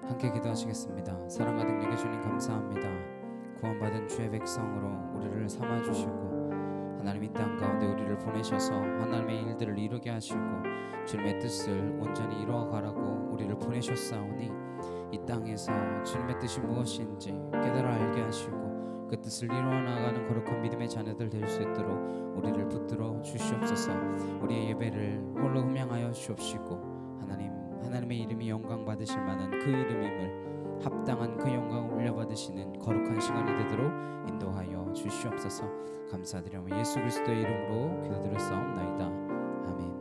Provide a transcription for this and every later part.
함께 기도하시겠습니다. 사랑 가득 내게 주님 감사합니다. 구원받은 주의 백성으로 우리를 삼아주시고 하나님 이 땅 가운데 우리를 보내셔서 하나님의 일들을 이루게 하시고 주님의 뜻을 온전히 이루어가라고 우리를 보내셨사오니 이 땅에서 주님의 뜻이 무엇인지 깨달아 알게 하시고 그 뜻을 이루어나가는 거룩한 믿음의 자녀들 될 수 있도록 우리를 붙들어 주시옵소서. 우리의 예배를 홀로 흠양하여 주옵시고 하나님의 이름이 영광 받으실 만한 그 이름임을 합당한 그 영광을 올려받으시는 거룩한 시간이 되도록 인도하여 주시옵소서. 감사드리며 예수 그리스도의 이름으로 기도드렸사옵나이다. 아멘.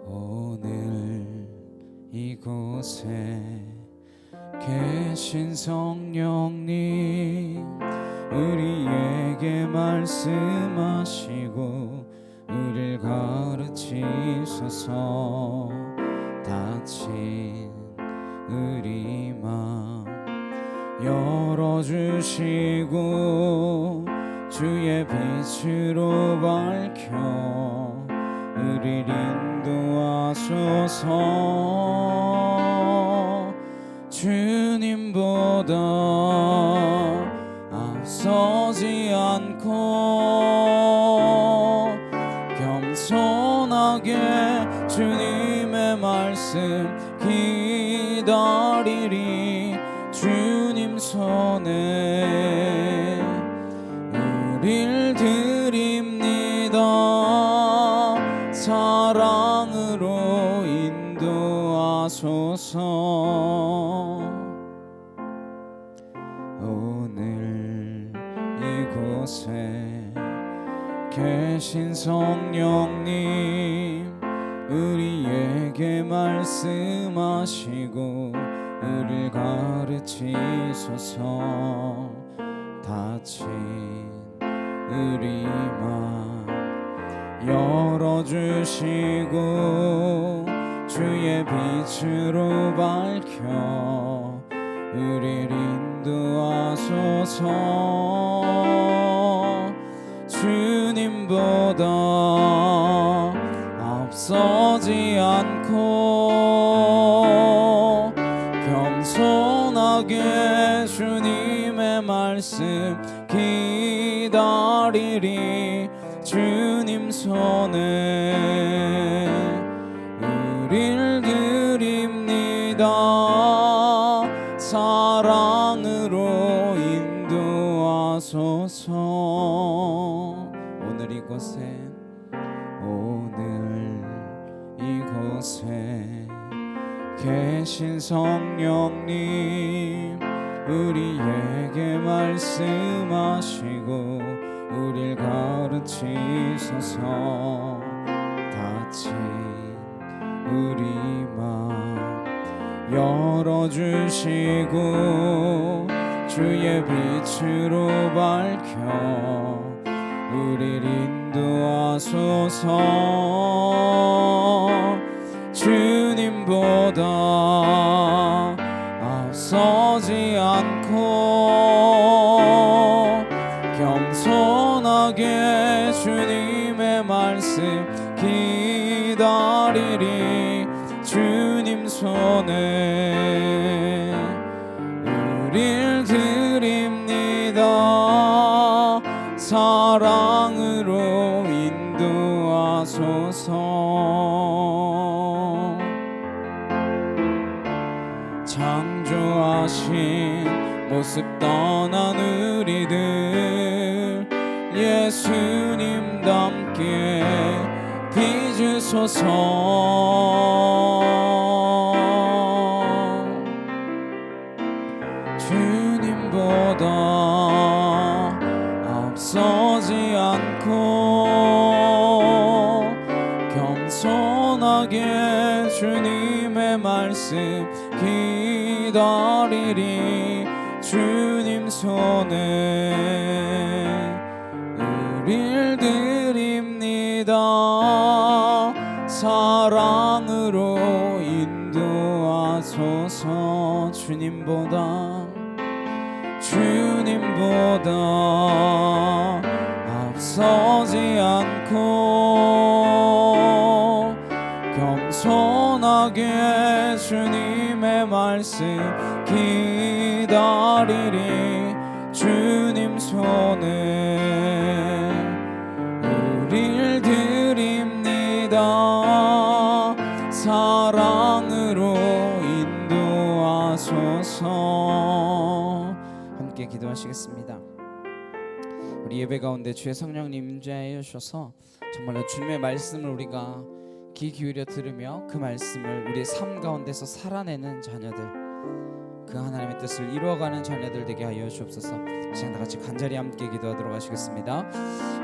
오늘 이곳에 계신 성령님 우리에게 말씀하시고 우리를 가르치소서. 닫힌 우리 맘 열어주시고 주의 빛으로 밝혀 우리를 인도하소서. 주님보다 앞서지 않고 겸손하게 주님의 말씀 기다리리. 주님 손에 우릴 드립니다. 사랑으로 인도하소서. 오늘 이곳에 계신 성령님 우리에게 말씀하시고 우리를 가르치소서. 닫힌 우리 맘 열어주시고 주의 빛으로 밝혀 우리를 인도하소서. 주님보다 앞서지 않고 겸손하게 주님의 말씀 기다리리. 주님 손에 우릴 드립니다. 사랑으로 인도하소서. 오늘 이곳에 계신 성령님 우리에게 말씀하시고 우릴 가르치소서. 닫힌 우리 맘 열어주시고 주의 빛으로 밝혀 우릴 인도하소서. 주님보다 앞서지 않고 겸손하게 주님의 말씀 기다리리. 주님 손에 우릴 드립니다. 사랑으로 인도하소서. 창조하신 모습 떠난 우리들 예수님답게 빚으소서. 주님보다 앞서지 않고 겸손하게 주님의 말씀 기다리리. 주님 손에 우릴 드립니다. 사랑으로 인도하소서. 주님보다 앞서지 않고 겸손 나가게 주님의 말씀 기다리리. 주님 손에 우릴 드립니다. 사랑으로 인도하소서. 함께 기도하시겠습니다. 우리 예배 가운데 주의 성령님 임재하여 주셔서 정말로 주님의 말씀을 우리가 귀 기울여 들으며 그 말씀을 우리의 삶 가운데서 살아내는 자녀들, 그 하나님의 뜻을 이루어가는 자녀들 되게 하여 주옵소서. 시간 다같이 간절히 함께 기도하도록 하시겠습니다.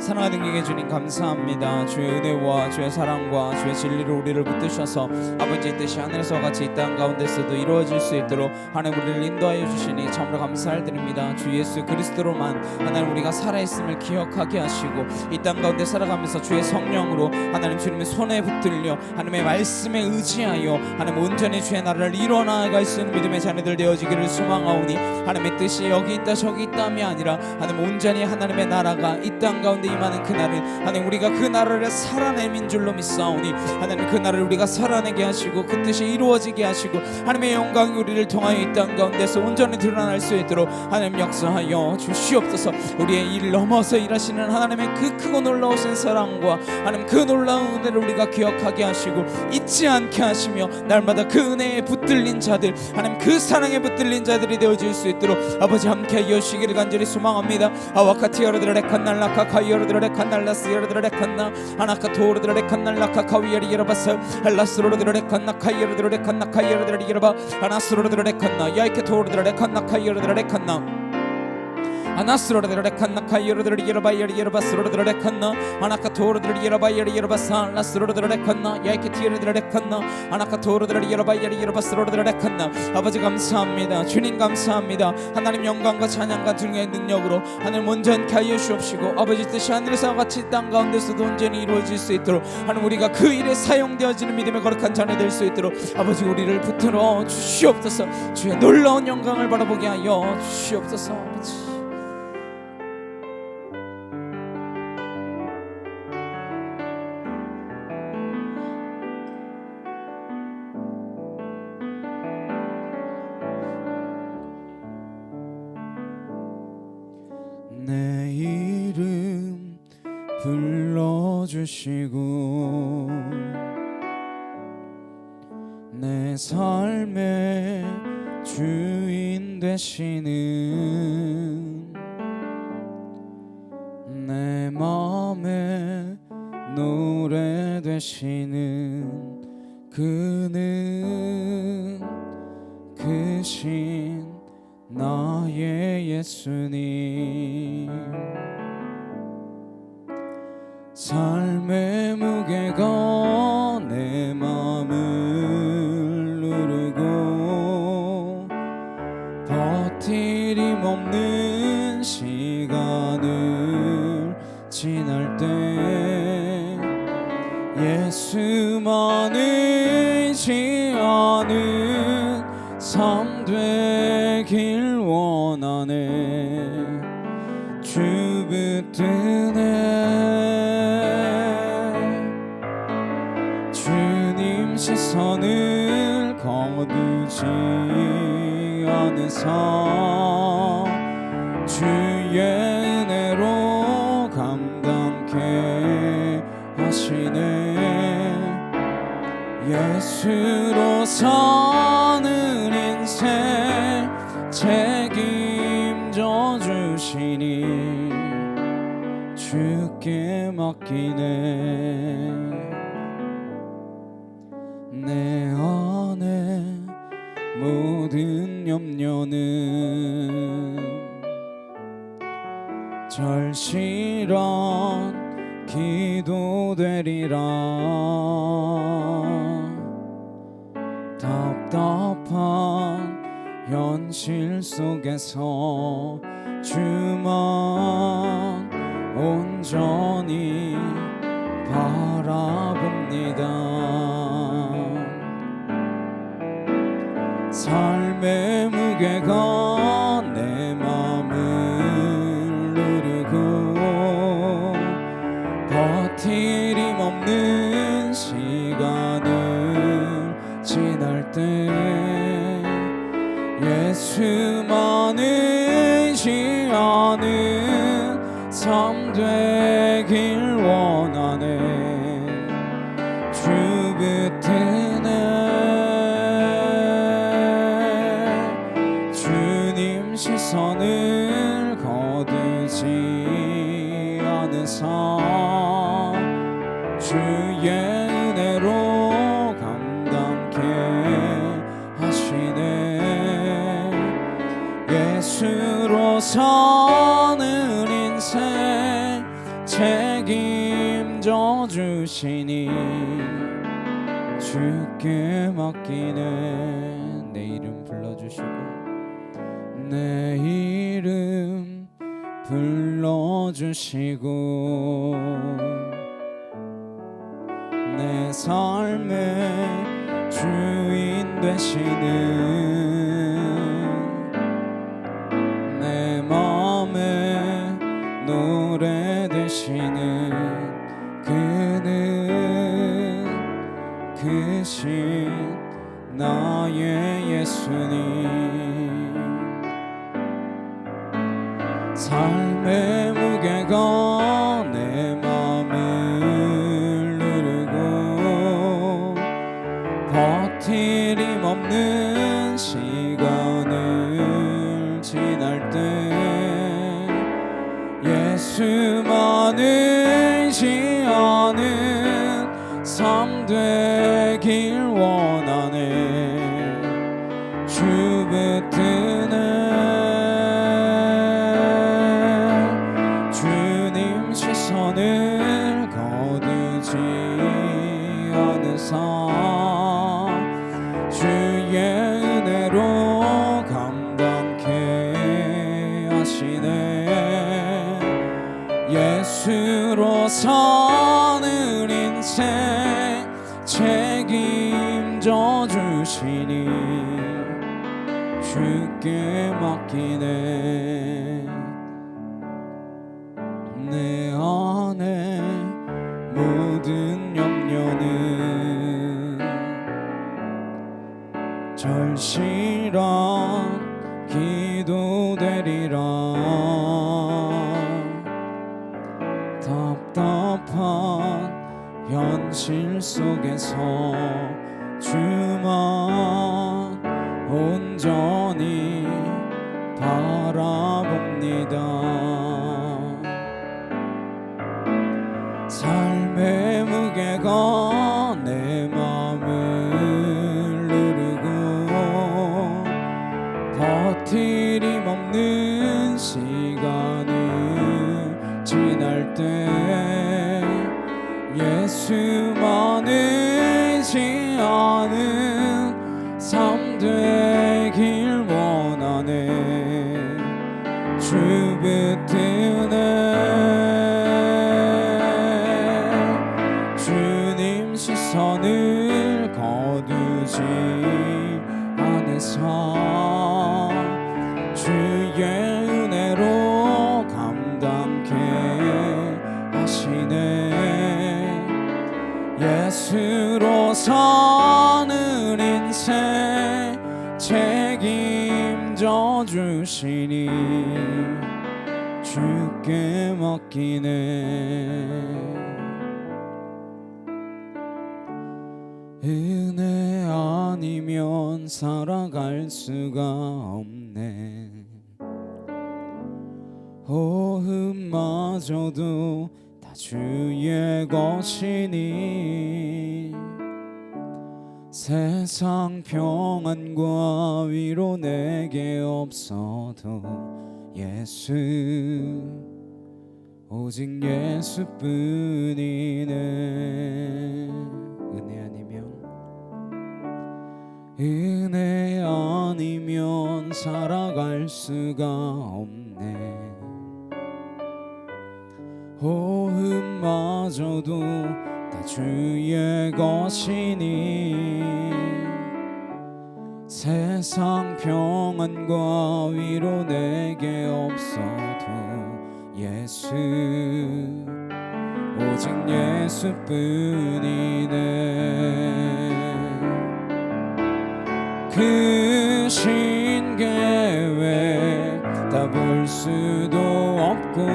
사랑하는 king 주님 감사합니다. 주의 은혜와 주의 사랑과 주의 진리로 우리를 붙드셔서 아버지의 뜻이 하늘에서와 같이 이 땅 가운데서도 이루어질 수 있도록 하나님 우리를 인도하여 주시니 참으로 감사를 드립니다. 주 예수 그리스도로만 하나님 우리가 살아있음을 기억하게 하시고 이 땅 가운데 살아가면서 주의 성령으로 하나님 주님의 손에 붙들려 하나님의 말씀에 의지하여 하나님 온전히 주의 나라를 이뤄나갈 수 있는 믿음의 자녀들 되어지기를 소망하오니 하나님의 뜻이 여기 있다 저기 있다함이 아니라 하나님 온전히 하나님의 나라가 이 땅 가운데 임하는 그날은 하나님 우리가 그 나라를 살아내민 줄로 믿사오니 하나님 그 나라를 우리가 살아내게 하시고 그 뜻이 이루어지게 하시고 하나님의 영광이 우리를 통하여 이 땅 가운데서 온전히 드러날 수 있도록 하나님 역사하여 주시옵소서. 우리의 일을 넘어서 일하시는 하나님의 그 크고 놀라우신 사랑과 하나님 그 놀라운 은혜를 우리가 기억하게 하시고 잊지 않게 하시며 날마다 그 은혜에 붙들린 자들 하나님 그 사랑에 붙들린 자들이 되어질 수 있도록 아버지 함께하여 주시기를 간절히 소망합니다. 아와카티어르드레 칸날라카 카이어르드레 칸날라스 여르드레 칸나 아나카토르드레 칸날라카 카위야리 여러바서 알라스로르드레 칸나 카이어르드레 칸나 카이어르드레 여러바 아나스로르드레 칸나 야이케토르드레 칸나 카이어르드레 칸나 아나스로르드레 칸나 카이어르드레 여러바야리 여러바스로르드레 칸나 아나카토르드레 여러바야리 여러바사 알라스로르드레 칸나 야이케티르드레 칸나 아나카토르드레 여러바야리 여러바스로르드레 칸나. 아버지 감사합니다. 주님 감사합니다. 하나님 영광과 찬양과 등의 능력으로 하나님 온전케 하여 주옵시고 아버지 뜻이 하늘에서 같이 땅 가운데서도 온전히 이루어질 수 있도록 하나님 우리가 그 일에 사용되어지는 믿음의 거룩한 자녀 될 수 있도록 아버지 우리를 붙들어 주시옵소서. 주의 놀라운 영광을 바라보게 하여 주시옵소서. 아버지 내 이름 불러주시고 내 삶의 주인 되시는 내 맘의 노래 되시는 그는 크신 나의 예수님. 삶의 무게가 내 맘을 누르고 버티림 없는 시간을 지날 때 예수만 의지하는 삶 되길 원하네. 주 붙드네. 주님 시선을 거두지 않은 삶 주의 은혜로 감당케 하시네. 예수로 사는 인생 책임져 주시니 주께 맡기네. 내 안에 모든 염려는 절실한 기도되리라. 답답한 현실 속에서 주만 온전히 바라봅니다. 삶의 무게가 내 맘을 누르고 버티림 없는 시간을 삶 되길 원하네. 주 붙드네. 주님 시선을 거두지 않으사 주의 은혜로 감당케 하시네. 예수로 사는 인생 책임져 주시니 주께 맡기네. 내 이름 불러주시고 내 이름 불러주시고 내 삶의 주인 되시는 내 마음에 노래 되시는 그는 크신 나의 예수님. 삶의 무게가 내 마음을 누르고 버티림 없는 시간을 지날 때 예수만 의지하는 삶 되길 원하네. 주 붙드네. 주님 시선을 거두지 않으사 주의 은혜로 감당케 하시네. 예수로 사는 인생 책임져 주시니 주께 맡기네. 내 안에 모든 염려는 절실한 기도되리라. 답답한 현실 속에서 주만 온전히 바라봅니다. 삶의 무게가 내 마음을 누르고 버티림 없는 시간을 지날 때 예수만 의지하는 삶 되길 원하네. 주 붙드네. 주님 시선을 거두지 않으사 주의 은혜로 감당케 하시네. 예수로 사는 인생 책임져 주시니 주께 맡기네. 은혜 아니면 살아갈 수가 없네. 호흡마저도 다 주의 것이니 세상 평안과 위로 내게 없어도 예수 오직 예수뿐이네. 은혜 아니면 살아갈 수가 없네. 호흡마저도 다 주의 것이니 세상 평안과 위로 내게 없어도 예수 오직 예수뿐이네. 크신 계획 다 볼 수도 없고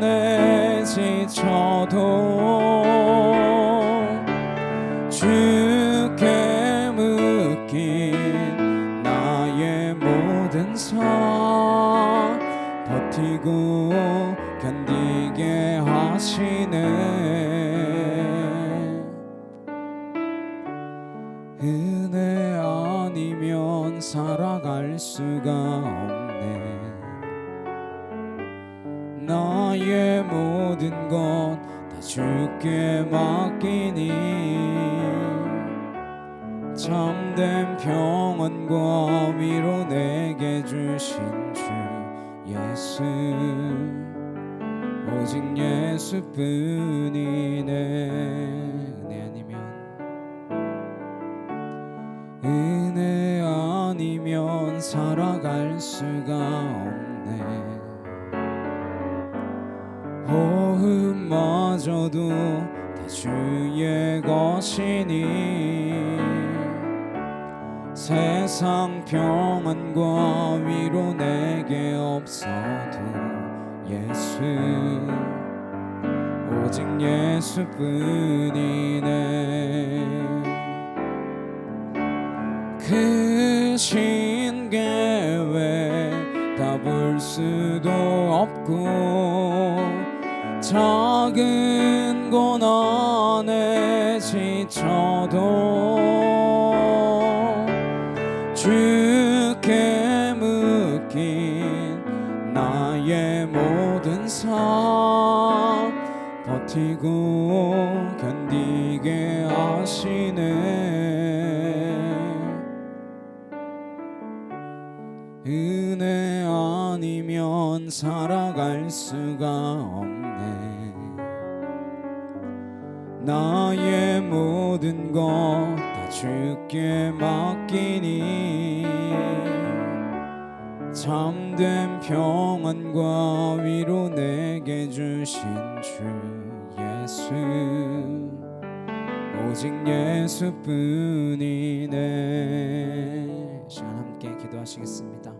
안에 지쳐도 주께 묶인 나의 모든 삶 버티고 견디게 하시네. 은혜 아니면 살아갈 수가 없네. 나의 모든 것 다 주께 맡기니 참된 평안과 위로 내게 주신 주 예수 오직 예수뿐이네. 은혜 아니면 살아갈 수가 없네. 호흡마저도 다 주의 것이니 세상 평안과 위로 내게 없어도 예수 오직 예수뿐이네. 크신 계획 다 볼 수도 없고 작은 고난에 지쳐도 주께 묶인 나의 모든 삶 버티고 견디게 하시네. 은혜 아니면 살아갈 수가 없네. 나의 모든 것 다 주께 맡기니 참된 평안과 위로 내게 주신 주 예수 오직 예수뿐이네. 시간 함께 기도하시겠습니다.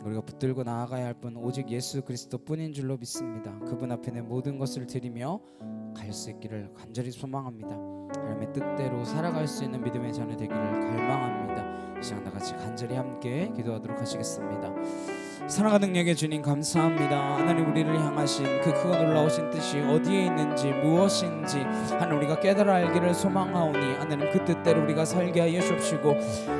우리가 붙들고 나아가야 할 분 오직 예수 그리스도뿐인 줄로 믿습니다. 그분 앞에 내 모든 것을 드리며 갈 수 있기를 간절히 소망합니다. 하나님의 뜻대로 살아갈 수 있는 믿음의 자녀 되기를 갈망합니다. 이 시간 다 같이 간절히 함께 기도하도록 하시겠습니다. 사랑과 능력의 주님 감사합니다. 하나님 우리를 향하신 그 크고 놀라우신 뜻이 어디에 있는지 무엇인지 하나님 우리가 깨달아 알기를 소망하오니 하나님 그 뜻대로 우리가 살게 하여 주옵시고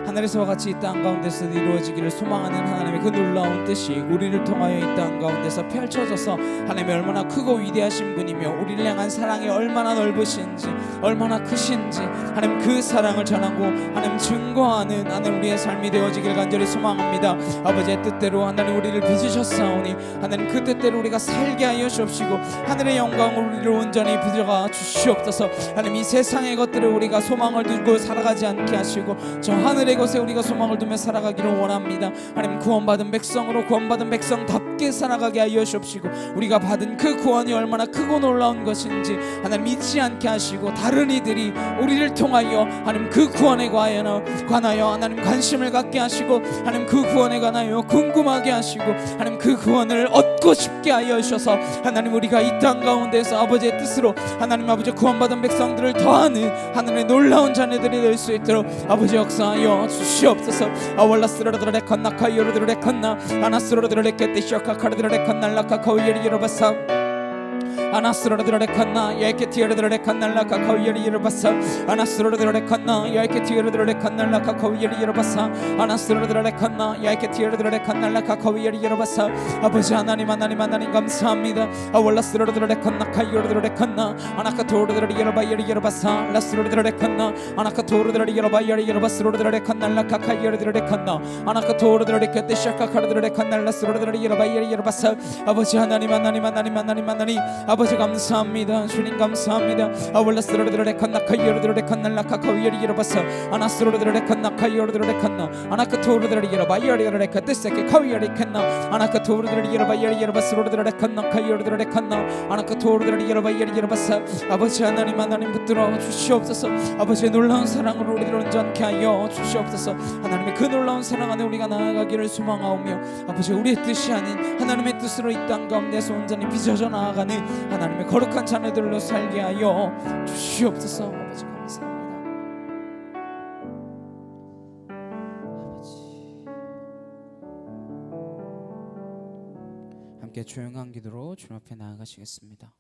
하늘에서와 같이 이 땅 가운데서 이루어지기를 소망하는 하나님의 그 놀라운 뜻이 우리를 통하여 이 땅 가운데서 펼쳐져서 하나님이 얼마나 크고 위대하신 분이며 우리를 향한 사랑이 얼마나 넓으신지 얼마나 크신지 하나님 그 사랑을 전하고 하나님 증거하는 하나님 우리의 삶이 되어지길 간절히 소망합니다. 아버지의 뜻대로 하나님 우리를 빚으셨사오니 하나님 그 뜻대로 우리가 살게 하여 주옵시고 하늘의 영광을 우리를 온전히 부여가 주시옵소서. 하나님 이 세상의 것들을 우리가 소망을 두고 살아가지 않게 하시고 저 하늘의 것에 우리가 소망을 두며 살아가기를 원합니다. 하나님 구원받은 백성으로 구원받은 백성답게 살아가게 하여 주옵시고 우리가 받은 그 구원이 얼마나 크고 놀라운 것인지 하나님 잊지 않게 하시고 다른 이들이 우리를 통하여 하나님 그 구원에 관하여 하나님 관심을 갖게 하시고 하나님 그 구원에 관하여 궁금하게 하시고 하나님 그 구원을 얻고 싶게 하여 주셔서 하나님 우리가 이 땅 가운데서 아버지의 뜻으로 하나님 아버지 구원받은 백성들을 더하는 하나님의 놀라운 자녀들이 될 수 있도록 아버지 역사하여 주시옵소서. 아월라스르르레 컨나 카이오르르레 컨나 아나스르르레 케티쇼카 카르르레 컨날라카 카우예리 여러바사 아나스로르드레 칸나 야이케티르드레 칸날라카 카우예리 여러바사 아나스로르드레 칸나 야이케티르드레 칸날라카 카우예리 여러바사 아나스로르드레 칸나 야이케티르드레 칸날라카 카우예리 여러바사 아버지 하나님 감사합니다. 아월라스로르드레 칸나 카이오르드레 칸나 아나카토르드레 여러바예리 여러바사 라스로르드레 칸나 아나카토르드레 여러바예리 여러바스로르드레 칸날라카 카이오르드레 칸나 아나카토르드레 케티샤카 카르드레 칸날라스로르드레 여러바예리 여러바사 아버지 하나님 아버지 감사합니다. 주님 감사합니다. 아울라스로드레 칸나 카이어드레 칸날라카 카위어리 이러바서 아나스로드레 칸나 카이어드레 칸나 아나카토르드레 이러바이어리레 카데세케 카위어리 칸나 아나카토르드레 이러바이어리 이러바스로드레 칸나 카이어드레 칸나 아나카토르드레 이러바이어리 이러바서 아버지 하나님 붙들어 주시옵소서. 아버지의 놀라운 사랑으로 우리를 온전케 하여 주시옵소서. 하나님의 그 놀라운 사랑 안에 우리가 나아가기를 소망하오며 아버지 우리의 뜻이 아닌 하나님의 뜻으로 이 땅 가운데서 온전히 빚어져 나아가는 하나님의 거룩한 자녀들로 살게 하여 주시옵소서. 아버지 감사합니다. 아버지 함께 조용한 기도로 주님 앞에 나아가시겠습니다.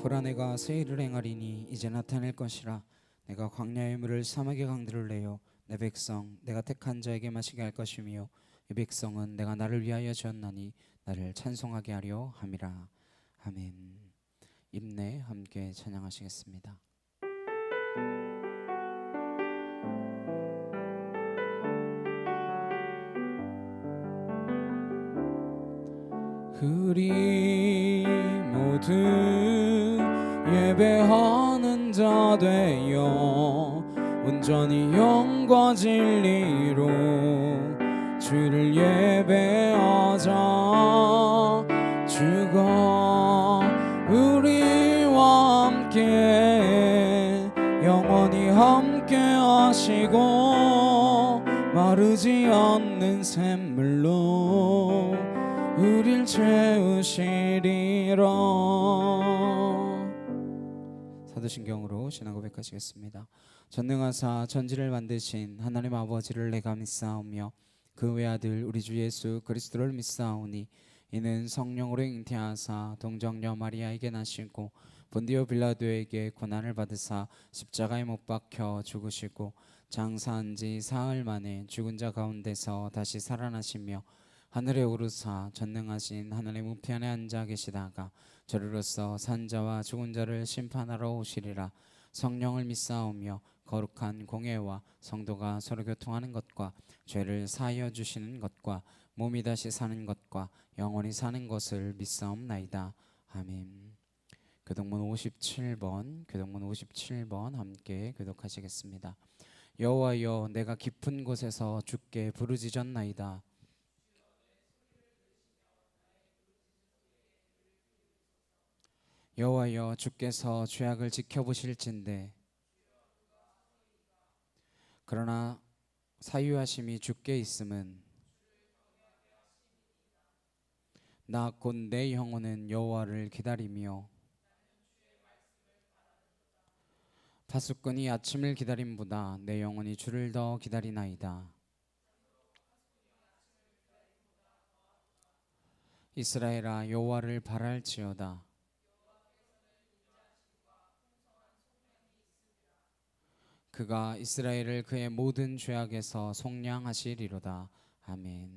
보라 내가 새 일을 행하리니 이제 나타낼 것이라. 내가 광야의 물을 사막의 강들을 내어 내 백성 내가 택한 자에게 마시게 할 것이며 이 백성은 내가 나를 위하여 지었나니 나를 찬송하게 하려 함이라. 아멘. 입내 함께 찬양하시겠습니다. 우리 모두 예배하는 자 되어 온전히 영과 진리로 주를 예배하자. 주가 우리와 함께 영원히 함께 하시고 마르지 않는 샘물로 우릴 채우시리라. 사도신경으로 신앙 고백하시겠습니다. 전능하사 천지를 만드신 하나님 아버지를 내가 믿사오며 그 외아들 우리 주 예수 그리스도를 믿사오니 이는 성령으로 잉태하사 동정녀 마리아에게 나시고 본디오 빌라도에게 고난을 받으사 십자가에 못 박혀 죽으시고 장사한 지 사흘 만에 죽은 자 가운데서 다시 살아나시며 하늘에 오르사 전능하신 하나님 우편에 앉아 계시다가 저리로서 산자와 죽은 자를 심판하러 오시리라. 성령을 믿사오며 거룩한 공회와 성도가 서로 교통하는 것과 죄를 사하여 주시는 것과 몸이 다시 사는 것과 영원히 사는 것을 믿사옵나이다. 아멘. 교독문 57번 함께 교독하시겠습니다. 여호와여 내가 깊은 곳에서 주께 부르짖었나이다. 여호와여 주께서 죄악을 지켜보실진대 그러나 사유하심이 주께 있음은 나 곧 내 영혼은 여호와를 기다리며 파수꾼이 아침을 기다림보다 내 영혼이 주를 더 기다리나이다. 이스라엘아 여호와를 바랄지어다. 그가 이스라엘을 그의 모든 죄악에서 속량하시리로다. 아멘.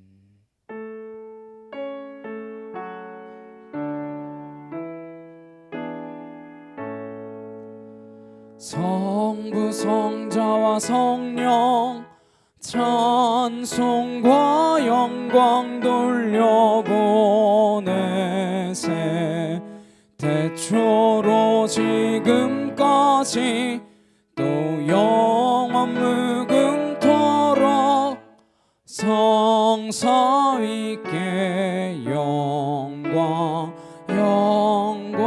성부 성자와 성령 찬송과 영광 돌려보내세 태초로 지금까지 또 영원 무궁토록 성사 있게 영광 영광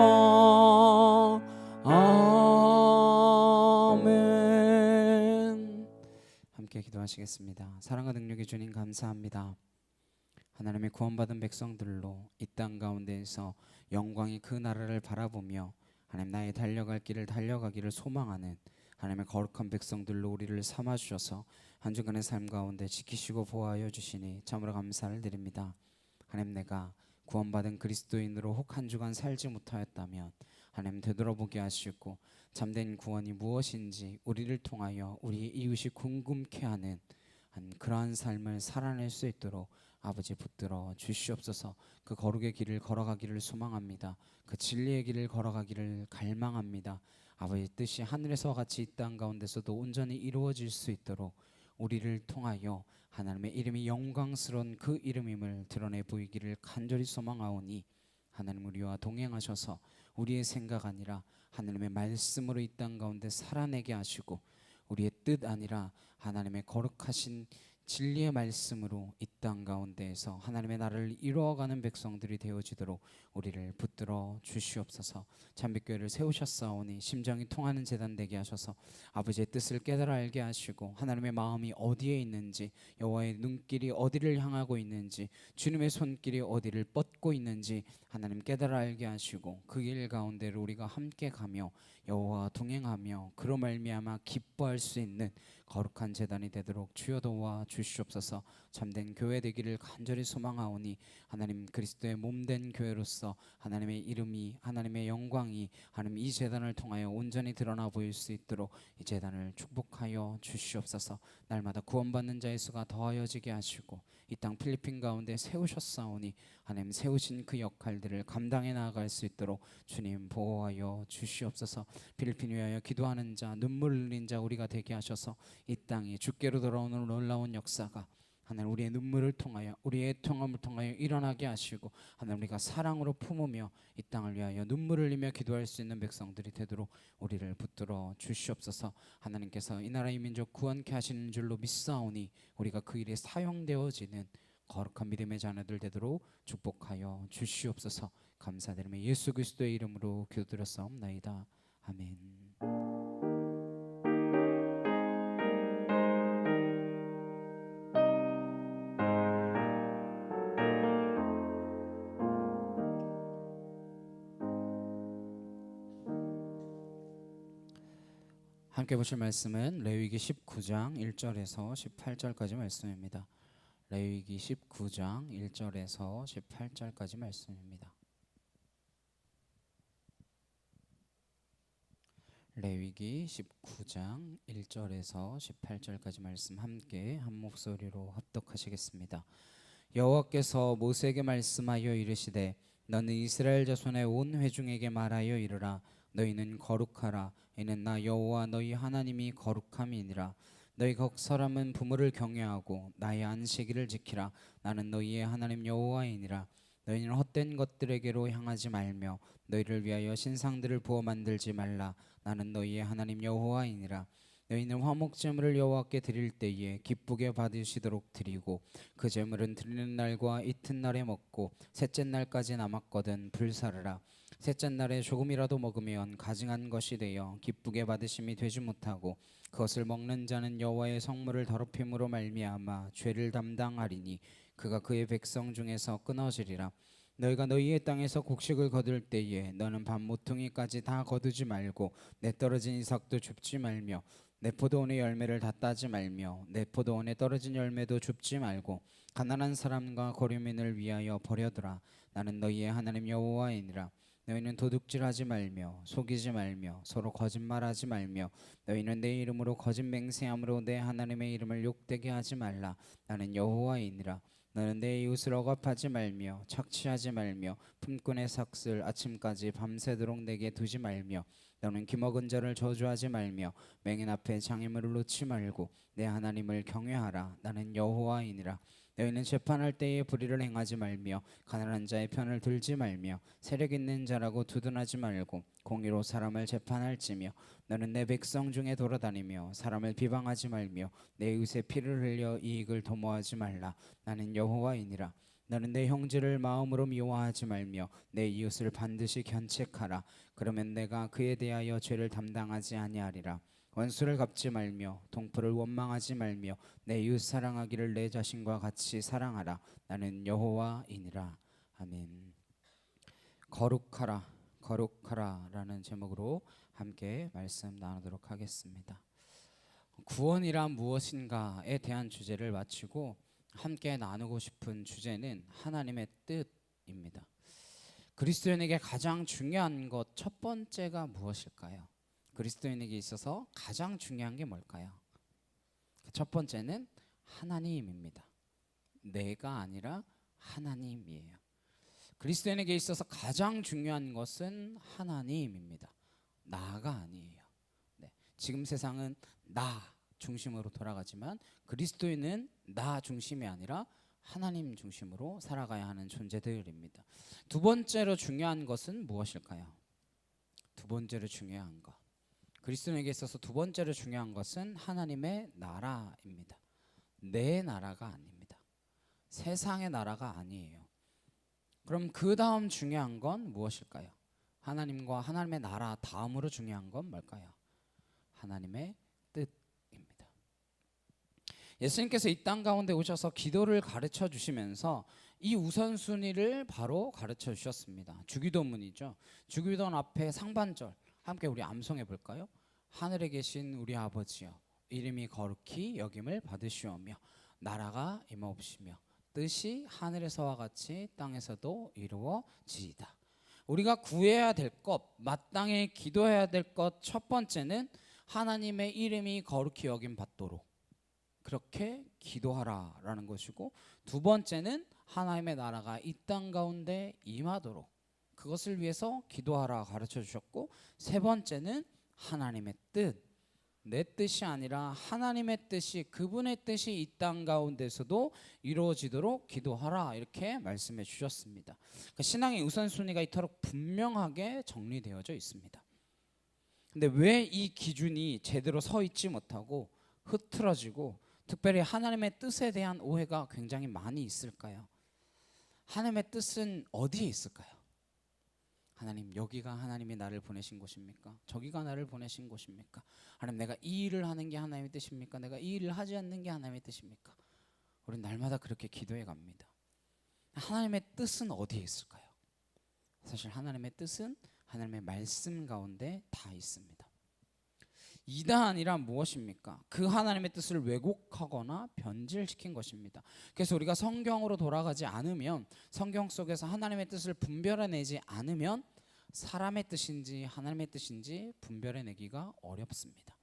아멘. 함께 기도하시겠습니다. 사랑과 능력의 주님 감사합니다. 하나님의 구원받은 백성들로 이 땅 가운데에서 영광의 그 나라를 바라보며 하나님 나의 달려갈 길을 달려가기를 소망하는 하나님의 거룩한 백성들로 우리를 삼아주셔서 한 주간의 삶 가운데 지키시고 보호하여 주시니 참으로 감사를 드립니다. 하나님 내가 구원받은 그리스도인으로 혹 한 주간 살지 못하였다면 하나님 되돌아보게 하시고 참된 구원이 무엇인지 우리를 통하여 우리 이웃이 궁금케 하는 그러한 삶을 살아낼 수 있도록 아버지 붙들어 주시옵소서. 그 거룩의 길을 걸어가기를 소망합니다. 그 진리의 길을 걸어가기를 갈망합니다. 아버지 뜻이 하늘에서와 같이 이 땅 가운데서도 온전히 이루어질 수 있도록 우리를 통하여 하나님의 이름이 영광스러운 그 이름임을 드러내 보이기를 간절히 소망하오니 하나님 우리와 동행하셔서 우리의 생각 아니라 하나님의 말씀으로 이 땅 가운데 살아내게 하시고 우리의 뜻 아니라 하나님의 거룩하신 진리의 말씀으로 이 땅 가운데에서 하나님의 나라를 이루어가는 백성들이 되어지도록 우리를 붙들어 주시옵소서. 참빛교회를 세우셨사오니 심정이 통하는 제단 되게 하셔서 아버지의 뜻을 깨달아 알게 하시고 하나님의 마음이 어디에 있는지, 여호와의 눈길이 어디를 향하고 있는지, 주님의 손길이 어디를 뻗고 있는지 하나님 깨달아 알게 하시고 그 길 가운데를 우리가 함께 가며 여호와와 동행하며 그로 말미암아 기뻐할 수 있는 거룩한 제단이 되도록 주여 도와 주시옵소서. 참된 교회 되기를 간절히 소망하오니 하나님 그리스도의 몸된 교회로서 하나님의 이름이, 하나님의 영광이 하나님 이 제단을 통하여 온전히 드러나 보일 수 있도록 이 제단을 축복하여 주시옵소서. 날마다 구원받는 자의 수가 더하여지게 하시고 이 땅 필리핀 가운데 세우셨사오니 하나님 세우신 그 역할들을 감당해 나아갈 수 있도록 주님 보호하여 주시옵소서. 필리핀 위하여 기도하는 자, 눈물 흘린 자 우리가 되게 하셔서 이 땅이 주께로 돌아오는 놀라운 역사가 하나님 우리의 눈물을 통하여, 우리의 통함을 통하여 일어나게 하시고 하나님 우리가 사랑으로 품으며 이 땅을 위하여 눈물을 흘리며 기도할 수 있는 백성들이 되도록 우리를 붙들어 주시옵소서. 하나님께서 이 나라 이 민족 구원케 하시는 줄로 믿사오니 우리가 그 일에 사용되어지는 거룩한 믿음의 자녀들 되도록 축복하여 주시옵소서. 감사드리며 예수 그리스도의 이름으로 기도드렸사옵나이다. 아멘. 함께 보실 말씀은 레위기 19장 1절에서 18절까지 말씀입니다. 레위기 19장 1절에서 18절까지 말씀입니다. 레위기 19장 1절에서 18절까지 말씀 함께 한 목소리로 합독하시겠습니다. 여호와께서 모세에게 말씀하여 이르시되 너는 이스라엘 자손의 온 회중에게 말하여 이르라. 너희는 거룩하라. 이는 나 여호와 너희 하나님이 거룩함이니라. 너희 각 사람은 부모를 경외하고 나의 안식일을 지키라. 나는 너희의 하나님 여호와이니라. 너희는 헛된 것들에게로 향하지 말며 너희를 위하여 신상들을 부어 만들지 말라. 나는 너희의 하나님 여호와이니라. 너희는 화목제물을 여호와께 드릴 때에 기쁘게 받으시도록 드리고 그 제물은 드리는 날과 이튿날에 먹고 셋째 날까지 남았거든 불사르라. 셋째 날에 조금이라도 먹으면 가증한 것이 되어 기쁘게 받으심이 되지 못하고 그것을 먹는 자는 여호와의 성물을 더럽힘으로 말미암아 죄를 담당하리니 그가 그의 백성 중에서 끊어지리라. 너희가 너희의 땅에서 곡식을 거둘 때에 너는 밤 모퉁이까지 다 거두지 말고 내 떨어진 이삭도 줍지 말며 내 포도원의 열매를 다 따지 말며 내 포도원에 떨어진 열매도 줍지 말고 가난한 사람과 거류민을 위하여 버려두라. 나는 너희의 하나님 여호와이니라. 너희는 도둑질하지 말며 속이지 말며 서로 거짓말하지 말며 너희는 내 이름으로 거짓 맹세함으로 내 하나님의 이름을 욕되게 하지 말라. 나는 여호와이니라. 너는 내 이웃을 억압하지 말며 착취하지 말며 품꾼의 삭슬 아침까지 밤새도록 내게 두지 말며 너는 기먹은 자를 저주하지 말며 맹인 앞에 장애물을 놓지 말고 내 하나님을 경외하라. 나는 여호와이니라. 너희는 재판할 때에 불의를 행하지 말며 가난한 자의 편을 들지 말며 세력 있는 자라고 두둔하지 말고 공의로 사람을 재판할지며 너는 내 백성 중에 돌아다니며 사람을 비방하지 말며 내 이웃의 피를 흘려 이익을 도모하지 말라. 나는 여호와이니라. 너는 내 형제를 마음으로 미워하지 말며 내 이웃을 반드시 견책하라. 그러면 내가 그에 대하여 죄를 담당하지 아니하리라. 원수를 갚지 말며 동포를 원망하지 말며 내 이웃 사랑하기를 내 자신과 같이 사랑하라. 나는 여호와이니라. 아멘. 거룩하라 거룩하라 라는 제목으로 함께 말씀 나누도록 하겠습니다. 구원이란 무엇인가에 대한 주제를 마치고 함께 나누고 싶은 주제는 하나님의 뜻입니다. 그리스도인에게 가장 중요한 것 첫 번째가 무엇일까요? 그리스도인에게 있어서 가장 중요한 게 뭘까요? 첫 번째는 하나님입니다. 내가 아니라 하나님이에요. 그리스도인에게 있어서 가장 중요한 것은 하나님입니다. 나가 아니에요. 네, 지금 세상은 나 중심으로 돌아가지만 그리스도인은 나 중심이 아니라 하나님 중심으로 살아가야 하는 존재들입니다. 두 번째로 중요한 것은 무엇일까요? 두 번째로 중요한 것, 그리스도인에게 있어서 두 번째로 중요한 것은 하나님의 나라입니다. 내 나라가 아닙니다. 세상의 나라가 아니에요. 그럼 그 다음 중요한 건 무엇일까요? 하나님과 하나님의 나라 다음으로 중요한 건 뭘까요? 하나님의 뜻입니다. 예수님께서 이 땅 가운데 오셔서 기도를 가르쳐 주시면서 이 우선순위를 바로 가르쳐 주셨습니다. 주기도문이죠. 주기도문 앞에 상반절 함께 우리 암송해 볼까요? 하늘에 계신 우리 아버지여, 이름이 거룩히 여김을 받으시오며 나라가 임하옵시며 뜻이 하늘에서와 같이 땅에서도 이루어지이다. 우리가 구해야 될 것, 마땅히 기도해야 될 것 첫 번째는 하나님의 이름이 거룩히 여김 받도록 그렇게 기도하라라는 것이고, 두 번째는 하나님의 나라가 이 땅 가운데 임하도록 그것을 위해서 기도하라 가르쳐 주셨고, 세 번째는 하나님의 뜻, 내 뜻이 아니라 하나님의 뜻이, 그분의 뜻이 이 땅 가운데서도 이루어지도록 기도하라 이렇게 말씀해 주셨습니다. 그러니까 신앙의 우선순위가 이토록 분명하게 정리되어져 있습니다. 근데 왜 이 기준이 제대로 서 있지 못하고 흐트러지고 특별히 하나님의 뜻에 대한 오해가 굉장히 많이 있을까요? 하나님의 뜻은 어디에 있을까요? 하나님, 여기가 하나님이 나를 보내신 곳입니까? 저기가 나를 보내신 곳입니까? 하나님, 내가 이 일을 하는 게 하나님의 뜻입니까? 내가 이 일을 하지 않는 게 하나님의 뜻입니까? 우리는 날마다 그렇게 기도해 갑니다. 하나님의 뜻은 어디에 있을까요? 사실 하나님의 뜻은 하나님의 말씀 가운데 다 있습니다. 이단이란 무엇입니까? 그 하나님의 뜻을 왜곡하거나 변질시킨 것입니다. 그래서 우리가 성경으로 돌아가지 않으면, 성경 속에서 하나님의 뜻을 분별해내지 않으면 사람의 뜻인지 하나님의 뜻인지 분별해내기가 어렵습니다.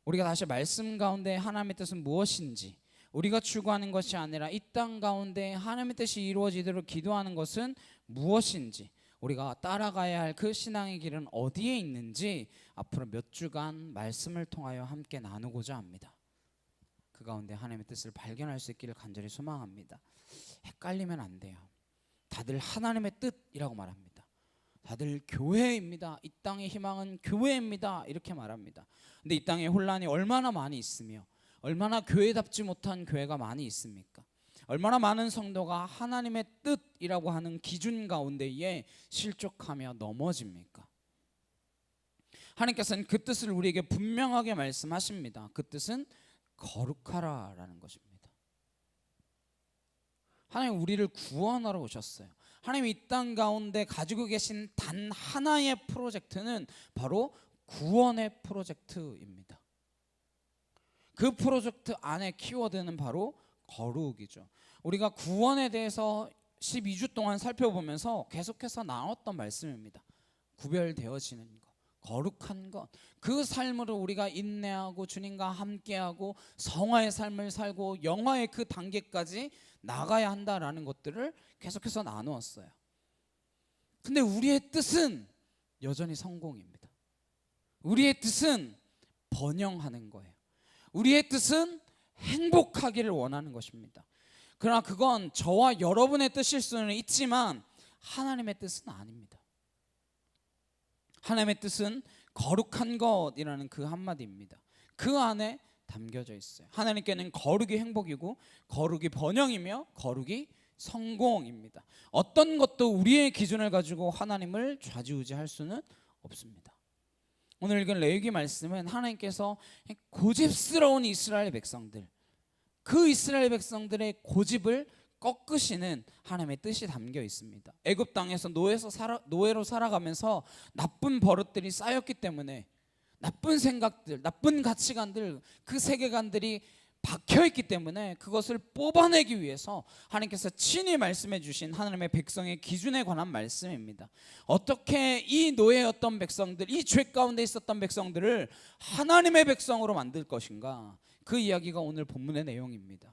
우리가 다시 말씀 가운데 하나님의 뜻은 무엇인지, 우리가 추구하는 것이 아니라 이 땅 가운데 하나님의 뜻이 이루어지도록 기도하는 것은 무엇인지, 우리가 따라가야 할 그 신앙의 길은 어디에 있는지 앞으로 몇 주간 말씀을 통하여 함께 나누고자 합니다. 그 가운데 하나님의 뜻을 발견할 수 있기를 간절히 소망합니다. 헷갈리면 안 돼요. 다들 하나님의 뜻이라고 말합니다. 다들 교회입니다. 이 땅의 희망은 교회입니다. 이렇게 말합니다. 근데 이 땅에 혼란이 얼마나 많이 있으며 얼마나 교회답지 못한 교회가 많이 있습니까? 얼마나 많은 성도가 하나님의 뜻이라고 하는 기준 가운데에 실족하며 넘어집니까? 하나님께서는 그 뜻을 우리에게 분명하게 말씀하십니다. 그 뜻은 거룩하라라는 것입니다. 하나님 우리를 구원하러 오셨어요. 하나님 이 땅 가운데 가지고 계신 단 하나의 프로젝트는 바로 구원의 프로젝트입니다. 그 프로젝트 안에 키워드는 바로 거룩이죠. 우리가 구원에 대해서 12주 동안 살펴보면서 계속해서 나눴던 말씀입니다. 구별되어지는 것, 거룩한 것, 그 삶으로 우리가 인내하고 주님과 함께하고 성화의 삶을 살고 영화의 그 단계까지 나가야 한다라는 것들을 계속해서 나누었어요. 근데 우리의 뜻은 여전히 성공입니다. 우리의 뜻은 번영하는 거예요. 우리의 뜻은 행복하기를 원하는 것입니다. 그러나 그건 저와 여러분의 뜻일 수는 있지만 하나님의 뜻은 아닙니다. 하나님의 뜻은 거룩한 것이라는 그 한마디입니다. 그 안에 담겨져 있어요. 하나님께는 거룩이 행복이고 거룩이 번영이며 거룩이 성공입니다. 어떤 것도 우리의 기준을 가지고 하나님을 좌지우지할 수는 없습니다. 오늘 읽은 레위기 말씀은 하나님께서 고집스러운 이스라엘 백성들, 그 이스라엘 백성들의 고집을 꺾으시는 하나님의 뜻이 담겨 있습니다. 애굽 땅에서 노예로 살아가면서 나쁜 버릇들이 쌓였기 때문에 나쁜 생각들, 나쁜 가치관들, 그 세계관들이 박혀있기 때문에 그것을 뽑아내기 위해서 하나님께서 친히 말씀해 주신 하나님의 백성의 기준에 관한 말씀입니다. 어떻게 이 노예였던 백성들, 이 죄 가운데 있었던 백성들을 하나님의 백성으로 만들 것인가, 그 이야기가 오늘 본문의 내용입니다.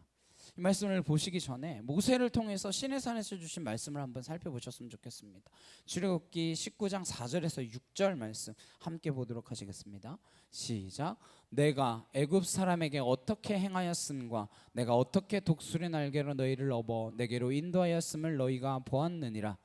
이 말씀을 보시기 전에 모세를 통해서 시내산에서 주신 말씀을 한번 살펴보셨으면 좋겠습니다. 출애굽기 19장 4절에서 6절 말씀 함께 보도록 하시겠습니다. 시작. 내가 애굽 사람에게 어떻게 행하였음과 내가 어떻게 독수리 날개로 너희를 업어 내게로 인도하였음을 너희가 보았느니라.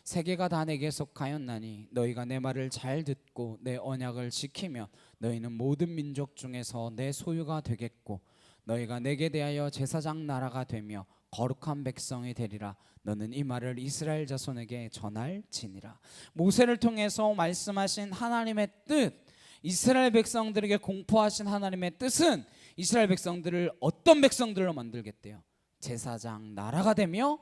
세계가 다 내게 속하였나니 너희가 내 말을 잘 듣고 내 언약을 지키면 너희는 모든 민족 중에서 내 소유가 되겠고 너희가 내게 대하여 제사장 나라가 되며 거룩한 백성이 되리라. 너는 이 말을 이스라엘 자손에게 전할지니라. 모세를 통해서 말씀하신 하나님의 뜻, 이스라엘 백성들에게 공포하신 하나님의 뜻은 이스라엘 백성들을 어떤 백성들로 만들겠대요? 제사장 나라가 되며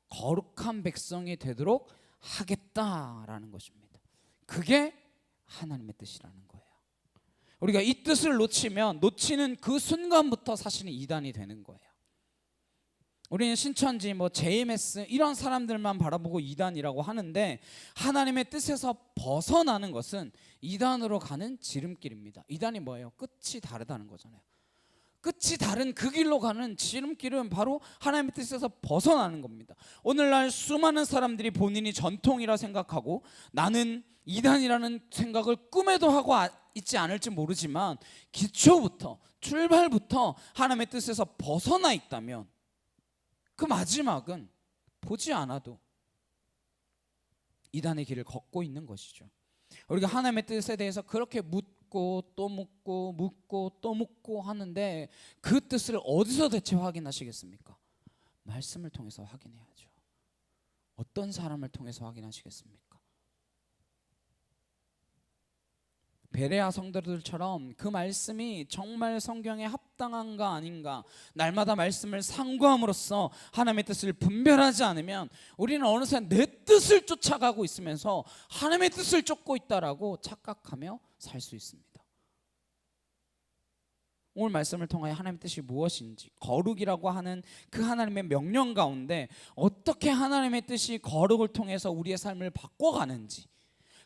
거룩한 백성이 되도록 하겠다라는 것입니다. 그게 하나님의 뜻이라는 거예요. 우리가 이 뜻을 놓치는 그 순간부터 사실은 이단이 되는 거예요. 우리는 신천지, JMS 이런 사람들만 바라보고 이단이라고 하는데 하나님의 뜻에서 벗어나는 것은 이단으로 가는 지름길입니다. 이단이 뭐예요? 끝이 다르다는 거잖아요. 끝이 다른 그 길로 가는 지름길은 바로 하나님의 뜻에서 벗어나는 겁니다. 오늘날 수많은 사람들이 본인이 전통이라 생각하고 나는 이단이라는 생각을 꿈에도 하고 있지 않을지 모르지만 기초부터 출발부터 하나님의 뜻에서 벗어나 있다면 그 마지막은 보지 않아도 이단의 길을 걷고 있는 것이죠. 우리가 하나님의 뜻에 대해서 그렇게 묻고 또 묻고 묻고 또 묻고 하는데 그 뜻을 어디서 대체 확인하시겠습니까? 말씀을 통해서 확인해야죠. 어떤 사람을 통해서 확인하시겠습니까? 베레아 성도들처럼 그 말씀이 정말 성경에 합당한가 아닌가 날마다 말씀을 상고함으로써 하나님의 뜻을 분별하지 않으면 우리는 어느새 내 뜻을 쫓아가고 있으면서 하나님의 뜻을 쫓고 있다라고 착각하며 살 수 있습니다. 오늘 말씀을 통하여 하나님의 뜻이 무엇인지, 거룩이라고 하는 그 하나님의 명령 가운데 어떻게 하나님의 뜻이 거룩을 통해서 우리의 삶을 바꿔가는지,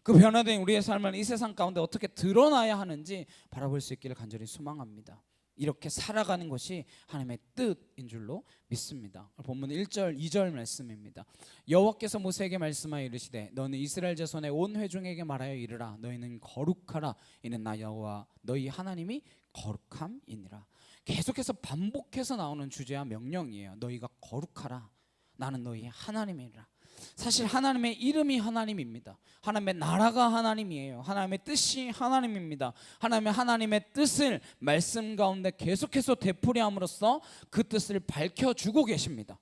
그 변화된 우리의 삶은 이 세상 가운데 어떻게 드러나야 하는지 바라볼 수 있기를 간절히 소망합니다. 이렇게 살아가는 것이 하나님의 뜻인 줄로 믿습니다. 본문 1절 2절 말씀입니다. 여호와께서 모세에게 말씀하여 이르시되 너는 이스라엘 자손의 온 회중에게 말하여 이르라. 너희는 거룩하라. 이는 나 여호와 너희 하나님이 거룩함이니라. 계속해서 반복해서 나오는 주제와 명령이에요. 너희가 거룩하라. 나는 너희 하나님이라. 사실 하나님의 이름이 하나님입니다. 하나님의 나라가 하나님이에요. 하나님의 뜻이 하나님입니다. 하나님의 뜻을 말씀 가운데 계속해서 되풀이함으로써 그 뜻을 밝혀주고 계십니다.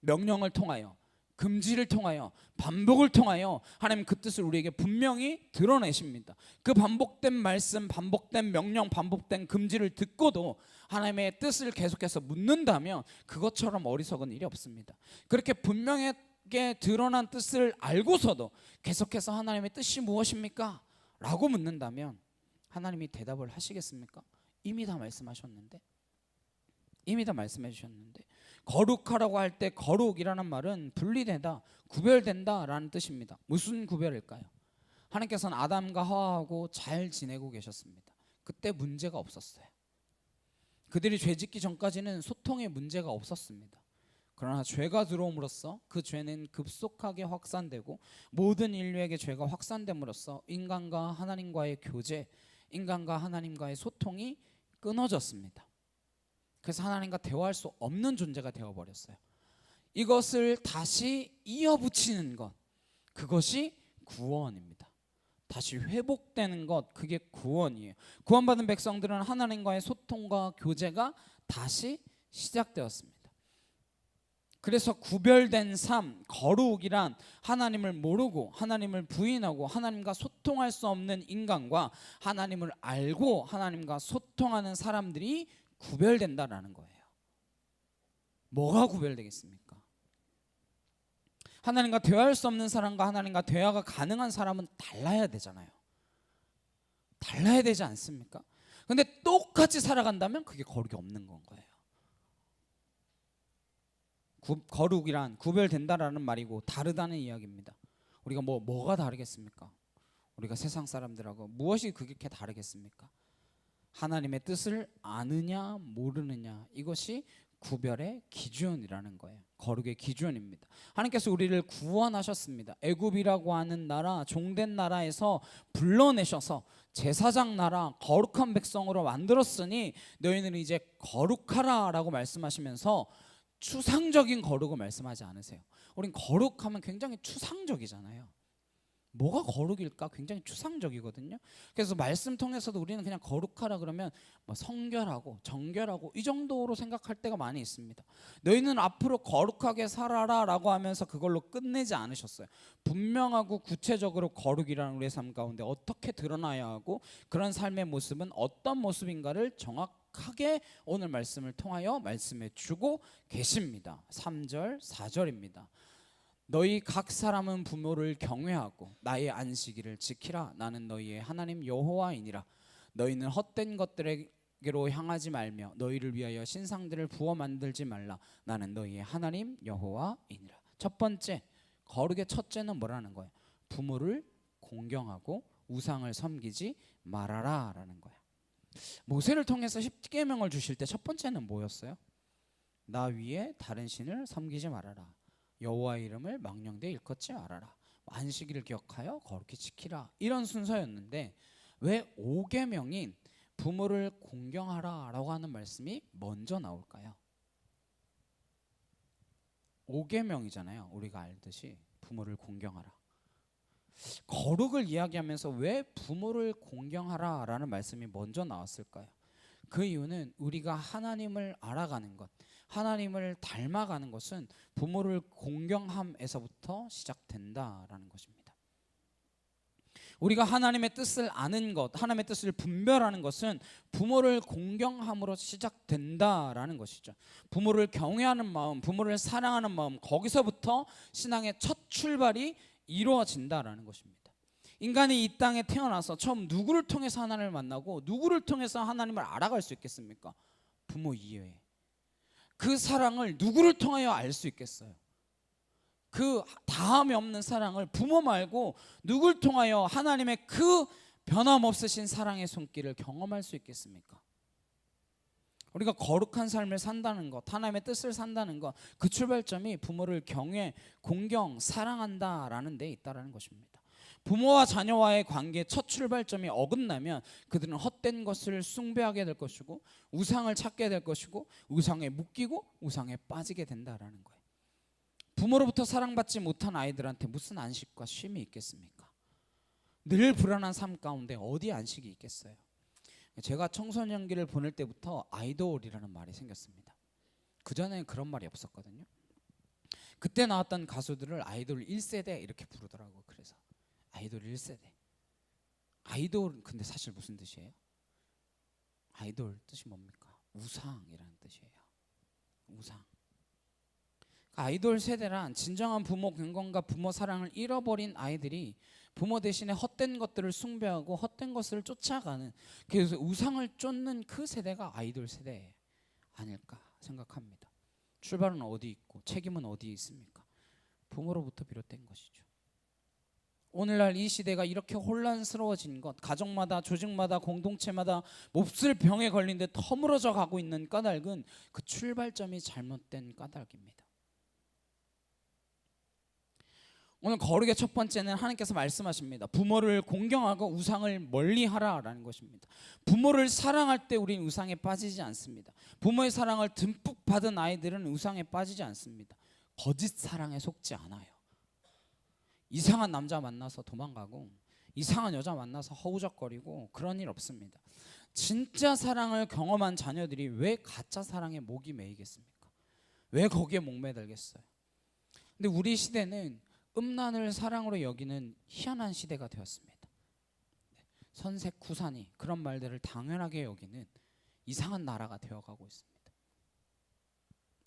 명령을 통하여, 금지를 통하여, 반복을 통하여 하나님 그 뜻을 우리에게 분명히 드러내십니다. 그 반복된 말씀, 반복된 명령, 반복된 금지를 듣고도 하나님의 뜻을 계속해서 묻는다면 그것처럼 어리석은 일이 없습니다. 그렇게 분명히 드러난 뜻을 알고서도 계속해서 하나님의 뜻이 무엇입니까? 라고 묻는다면 하나님이 대답을 하시겠습니까? 이미 다 말씀하셨는데, 이미 다 말씀해 주셨는데. 거룩하라고 할 때 거룩이라는 말은 분리되다, 구별된다 라는 뜻입니다. 무슨 구별일까요? 하나님께서는 아담과 하와하고 잘 지내고 계셨습니다. 그때 문제가 없었어요. 그들이 죄짓기 전까지는 소통에 문제가 없었습니다. 그러나 죄가 들어옴으로써 그 죄는 급속하게 확산되고 모든 인류에게 죄가 확산됨으로써 인간과 하나님과의 교제, 인간과 하나님과의 소통이 끊어졌습니다. 그래서 하나님과 대화할 수 없는 존재가 되어버렸어요. 이것을 다시 이어붙이는 것, 그것이 구원입니다. 다시 회복되는 것, 그게 구원이에요. 구원받은 백성들은 하나님과의 소통과 교제가 다시 시작되었습니다. 그래서 구별된 삶, 거룩이란 하나님을 모르고 하나님을 부인하고 하나님과 소통할 수 없는 인간과 하나님을 알고 하나님과 소통하는 사람들이 구별된다라는 거예요. 뭐가 구별되겠습니까? 하나님과 대화할 수 없는 사람과 하나님과 대화가 가능한 사람은 달라야 되잖아요. 달라야 되지 않습니까? 근데 똑같이 살아간다면 그게 거룩이 없는 건 거예요. 거룩이란 구별된다라는 말이고 다르다는 이야기입니다. 우리가 뭐가 다르겠습니까? 우리가 세상 사람들하고 무엇이 그렇게 다르겠습니까? 하나님의 뜻을 아느냐 모르느냐, 이것이 구별의 기준이라는 거예요. 거룩의 기준입니다. 하나님께서 우리를 구원하셨습니다. 애굽이라고 하는 나라, 종된 나라에서 불러내셔서 제사장 나라, 거룩한 백성으로 만들었으니 너희는 이제 거룩하라 라고 말씀하시면서 추상적인 거룩을 말씀하지 않으세요. 우린 거룩하면 굉장히 추상적이잖아요. 뭐가 거룩일까? 굉장히 추상적이거든요. 그래서 말씀 통해서도 우리는 그냥 거룩하라 그러면 뭐 성결하고 정결하고 이 정도로 생각할 때가 많이 있습니다. 너희는 앞으로 거룩하게 살아라 라고 하면서 그걸로 끝내지 않으셨어요. 분명하고 구체적으로 거룩이라는 우리의 삶 가운데 어떻게 드러나야 하고 그런 삶의 모습은 어떤 모습인가를 정확하게 오늘 말씀을 통하여 말씀해 주고 계십니다. 3절 4절입니다. 너희 각 사람은 부모를 경외하고 나의 안식일을 지키라. 나는 너희의 하나님 여호와이니라. 너희는 헛된 것들에게로 향하지 말며 너희를 위하여 신상들을 부어 만들지 말라. 나는 너희의 하나님 여호와이니라. 첫 번째, 거룩의 첫째는 뭐라는 거예요? 부모를 공경하고 우상을 섬기지 말아라 라는 거예요. 모세를 통해서 십계명을 주실 때 첫 번째는 뭐였어요? 나 위에 다른 신을 섬기지 말아라. 여호와의 이름을 망령되이 일컫지 말아라. 안식일을 기억하여 거룩히 지키라. 이런 순서였는데 왜 5계명인 부모를 공경하라 라고 하는 말씀이 먼저 나올까요? 5계명이잖아요. 우리가 알듯이 부모를 공경하라. 거룩을 이야기하면서 왜 부모를 공경하라 라는 말씀이 먼저 나왔을까요? 그 이유는 우리가 하나님을 알아가는 것, 하나님을 닮아가는 것은 부모를 공경함에서부터 시작된다라는 것입니다. 우리가 하나님의 뜻을 아는 것, 하나님의 뜻을 분별하는 것은 부모를 공경함으로 시작된다라는 것이죠. 부모를 경외하는 마음, 부모를 사랑하는 마음, 거기서부터 신앙의 첫 출발이 이루어진다라는 것입니다. 인간이 이 땅에 태어나서 처음 누구를 통해서 하나님을 만나고 누구를 통해서 하나님을 알아갈 수 있겠습니까? 부모 이외에. 그 사랑을 누구를 통하여 알 수 있겠어요? 그 다함이 없는 사랑을 부모 말고 누구를 통하여 하나님의 그 변함없으신 사랑의 손길을 경험할 수 있겠습니까? 우리가 거룩한 삶을 산다는 것, 하나님의 뜻을 산다는 것, 그 출발점이 부모를 경외, 공경, 사랑한다라는 데 있다라는 것입니다. 부모와 자녀와의 관계의 첫 출발점이 어긋나면 그들은 헛된 것을 숭배하게 될 것이고 우상을 찾게 될 것이고 우상에 묶이고 우상에 빠지게 된다라는 거예요. 부모로부터 사랑받지 못한 아이들한테 무슨 안식과 쉼이 있겠습니까? 늘 불안한 삶 가운데 어디 안식이 있겠어요? 제가 청소년기를 보낼 때부터 아이돌이라는 말이 생겼습니다. 그전에는 그런 말이 없었거든요. 그때 나왔던 가수들을 아이돌 1세대 이렇게 부르더라고요. 그래서 아이돌 1세대. 아이돌 근데 사실 무슨 뜻이에요? 아이돌 뜻이 뭡니까? 우상이라는 뜻이에요. 우상. 아이돌 세대란 진정한 부모 경건과 부모 사랑을 잃어버린 아이들이 부모 대신에 헛된 것들을 숭배하고 헛된 것을 쫓아가는, 그래서 우상을 쫓는 그 세대가 아이돌 세대 아닐까 생각합니다. 출발은 어디 있고 책임은 어디에 있습니까? 부모로부터 비롯된 것이죠. 오늘날 이 시대가 이렇게 혼란스러워진 것, 가정마다 조직마다 공동체마다 몹쓸 병에 걸린 듯 허물어져 가고 있는 까닭은 그 출발점이 잘못된 까닭입니다. 오늘 거룩의 첫 번째는 하나님께서 말씀하십니다. 부모를 공경하고 우상을 멀리하라라는 것입니다. 부모를 사랑할 때 우리는 우상에 빠지지 않습니다. 부모의 사랑을 듬뿍 받은 아이들은 우상에 빠지지 않습니다. 거짓 사랑에 속지 않아요. 이상한 남자 만나서 도망가고 이상한 여자 만나서 허우적거리고 그런 일 없습니다. 진짜 사랑을 경험한 자녀들이 왜 가짜 사랑에 목이 메이겠습니까? 왜 거기에 목매달겠어요? 근데 우리 시대는 음란을 사랑으로 여기는 희한한 시대가 되었습니다. 선색후사니 그런 말들을 당연하게 여기는 이상한 나라가 되어가고 있습니다.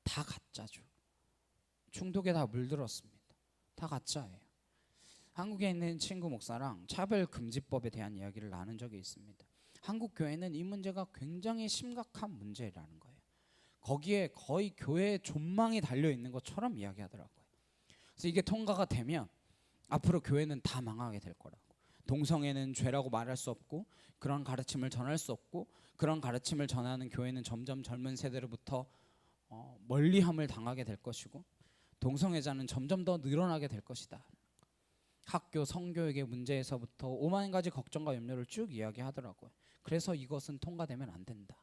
다 가짜죠. 중독에 다 물들었습니다. 다 가짜예요. 한국에 있는 친구 목사랑 차별금지법에 대한 이야기를 나눈 적이 있습니다. 한국 교회는 이 문제가 굉장히 심각한 문제라는 거예요. 거기에 거의 교회의 존망이 달려있는 것처럼 이야기하더라고요. 그래서 이게 통과가 되면 앞으로 교회는 다 망하게 될 거라고. 동성애는 죄라고 말할 수 없고 그런 가르침을 전할 수 없고 그런 가르침을 전하는 교회는 점점 젊은 세대로부터 멀리함을 당하게 될 것이고 동성애자는 점점 더 늘어나게 될 것이다. 학교 성교육의 문제에서부터 오만 가지 걱정과 염려를 쭉 이야기하더라고요. 그래서 이것은 통과되면 안 된다.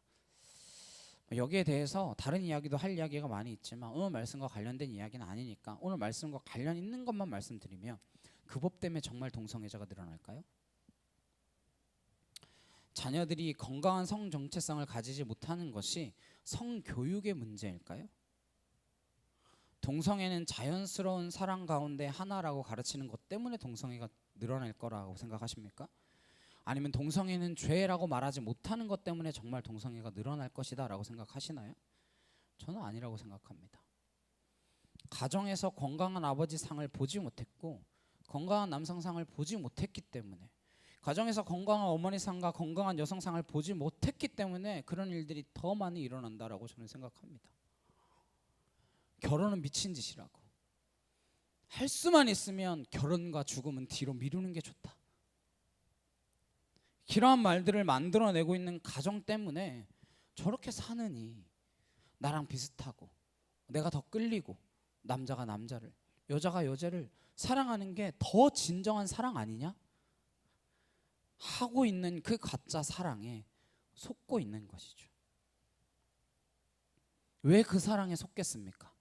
여기에 대해서 다른 이야기도 할 이야기가 많이 있지만 오늘 말씀과 관련된 이야기는 아니니까 오늘 말씀과 관련 있는 것만 말씀드리면 그 법 때문에 정말 동성애자가 늘어날까요? 자녀들이 건강한 성 정체성을 가지지 못하는 것이 성교육의 문제일까요? 동성애는 자연스러운 사랑 가운데 하나라고 가르치는 것 때문에 동성애가 늘어날 거라고 생각하십니까? 아니면 동성애는 죄라고 말하지 못하는 것 때문에 정말 동성애가 늘어날 것이다 라고 생각하시나요? 저는 아니라고 생각합니다. 가정에서 건강한 아버지 상을 보지 못했고 건강한 남성 상을 보지 못했기 때문에 가정에서 건강한 어머니 상과 건강한 여성 상을 보지 못했기 때문에 그런 일들이 더 많이 일어난다라고 저는 생각합니다. 결혼은 미친 짓이라고. 할 수만 있으면 결혼과 죽음은 뒤로 미루는 게 좋다. 이러한 말들을 만들어내고 있는 가정 때문에 저렇게 사느니 나랑 비슷하고 내가 더 끌리고 남자가 남자를 여자가 여자를 사랑하는 게 더 진정한 사랑 아니냐? 하고 있는 그 가짜 사랑에 속고 있는 것이죠. 왜 그 사랑에 속겠습니까?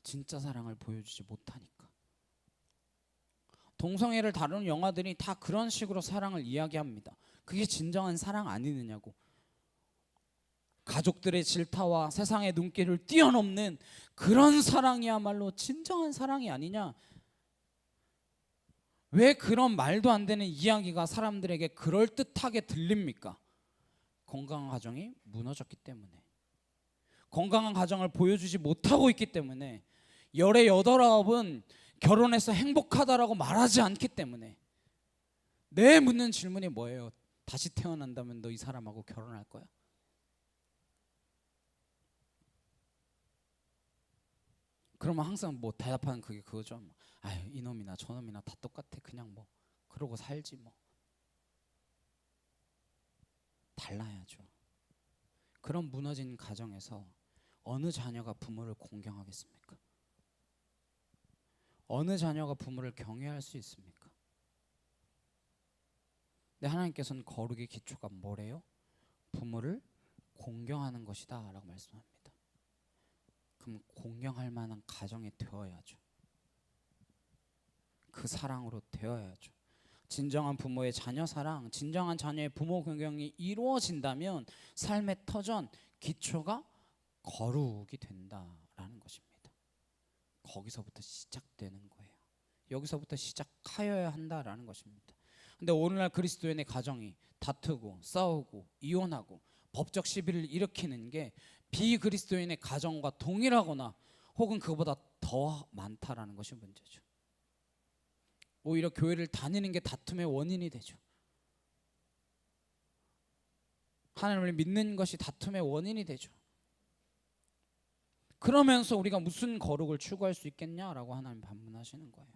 진짜 사랑을 보여주지 못하니까. 동성애를 다루는 영화들이 다 그런 식으로 사랑을 이야기합니다. 그게 진정한 사랑 아니느냐고. 가족들의 질타와 세상의 눈길을 뛰어넘는 그런 사랑이야말로 진정한 사랑이 아니냐. 왜 그런 말도 안 되는 이야기가 사람들에게 그럴듯하게 들립니까? 건강한 가정이 무너졌기 때문에, 건강한 가정을 보여주지 못하고 있기 때문에, 열의 여덟 아홉은 결혼해서 행복하다라고 말하지 않기 때문에. 내 묻는 질문이 뭐예요? 다시 태어난다면 너 이 사람하고 결혼할 거야? 그러면 항상 뭐 대답하는 그게 그거죠. 아유 이놈이나 저놈이나 다 똑같아. 그냥 뭐 그러고 살지 뭐. 달라야죠. 그런 무너진 가정에서 어느 자녀가 부모를 공경하겠습니까? 어느 자녀가 부모를 경외할 수 있습니까? 근데 하나님께서는 거룩의 기초가 뭐래요? 부모를 공경하는 것이다 라고 말씀합니다. 그럼 공경할 만한 가정이 되어야죠. 그 사랑으로 되어야죠. 진정한 부모의 자녀 사랑, 진정한 자녀의 부모 공경이 이루어진다면 삶의 터전, 기초가 거룩이 된다라는 것입니다. 거기서부터 시작되는 거예요. 여기서부터 시작하여야 한다라는 것입니다. 근데 오늘날 그리스도인의 가정이 다투고 싸우고 이혼하고 법적 시비를 일으키는 게 비그리스도인의 가정과 동일하거나 혹은 그보다 더 많다라는 것이 문제죠. 오히려 교회를 다니는 게 다툼의 원인이 되죠. 하나님을 믿는 것이 다툼의 원인이 되죠. 그러면서 우리가 무슨 거룩을 추구할 수 있겠냐라고 하나님 반문하시는 거예요.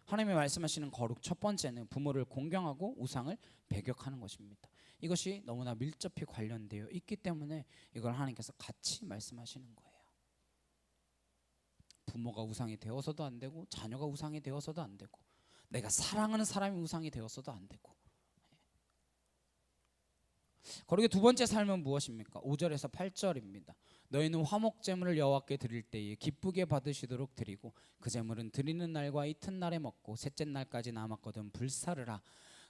하나님이 말씀하시는 거룩 첫 번째는 부모를 공경하고 우상을 배격하는 것입니다. 이것이 너무나 밀접히 관련되어 있기 때문에 이걸 하나님께서 같이 말씀하시는 거예요. 부모가 우상이 되어서도 안 되고 자녀가 우상이 되어서도 안 되고 내가 사랑하는 사람이 우상이 되었어도 안 되고. 거룩의 두 번째 삶은 무엇입니까? 5절에서 8절입니다. 너희는 화목 제물을 여호와께 드릴 때에 기쁘게 받으시도록 드리고 그 제물은 드리는 날과 이튿날에 먹고 셋째 날까지 남았거든 불사르라.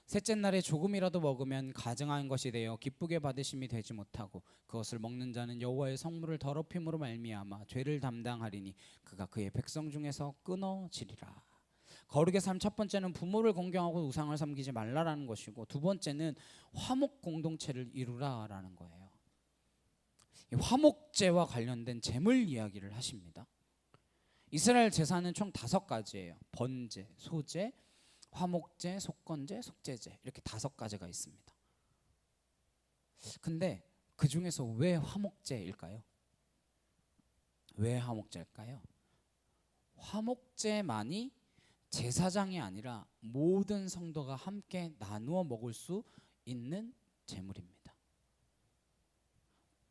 셋째 날에 조금이라도 먹으면 가증한 것이 되어 기쁘게 받으심이 되지 못하고 그것을 먹는 자는 여호와의 성물을 더럽힘으로 말미암아 죄를 담당하리니 그가 그의 백성 중에서 끊어지리라. 거룩의 삶 첫 번째는 부모를 공경하고 우상을 섬기지 말라라는 것이고 두 번째는 화목 공동체를 이루라라는 거예요. 이 화목제와 관련된 제물 이야기를 하십니다. 이스라엘 제사는 총 5가지예요. 번제, 소제, 화목제, 속건제, 속죄제 이렇게 5가지가 있습니다. 근데 그 중에서 왜 화목제일까요? 왜 화목제일까요? 화목제만이 제사장이 아니라 모든 성도가 함께 나누어 먹을 수 있는 제물입니다.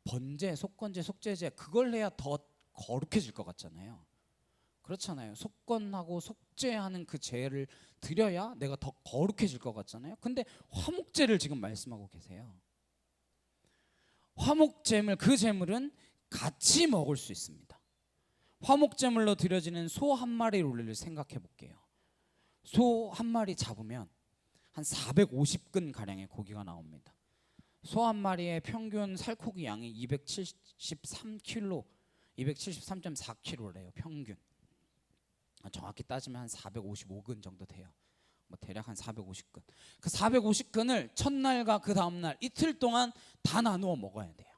번제, 속건제, 속죄제 그걸 해야 더 거룩해질 것 같잖아요. 그렇잖아요. 속건하고 속죄하는 그 제를 드려야 내가 더 거룩해질 것 같잖아요. 근데 화목제를 지금 말씀하고 계세요. 화목제물, 그 제물은 같이 먹을 수 있습니다. 화목제물로 드려지는 소 한 마리를 생각해 볼게요. 소 한 마리 잡으면 한 450근 가량의 고기가 나옵니다. 소 한 마리의 평균 살코기 양이 273kg, 273.4kg래요. 평균. 정확히 따지면 한 455근 정도 돼요. 뭐 대략 한 450근. 그 450근을 첫날과 그 다음날 이틀 동안 다 나누어 먹어야 돼요.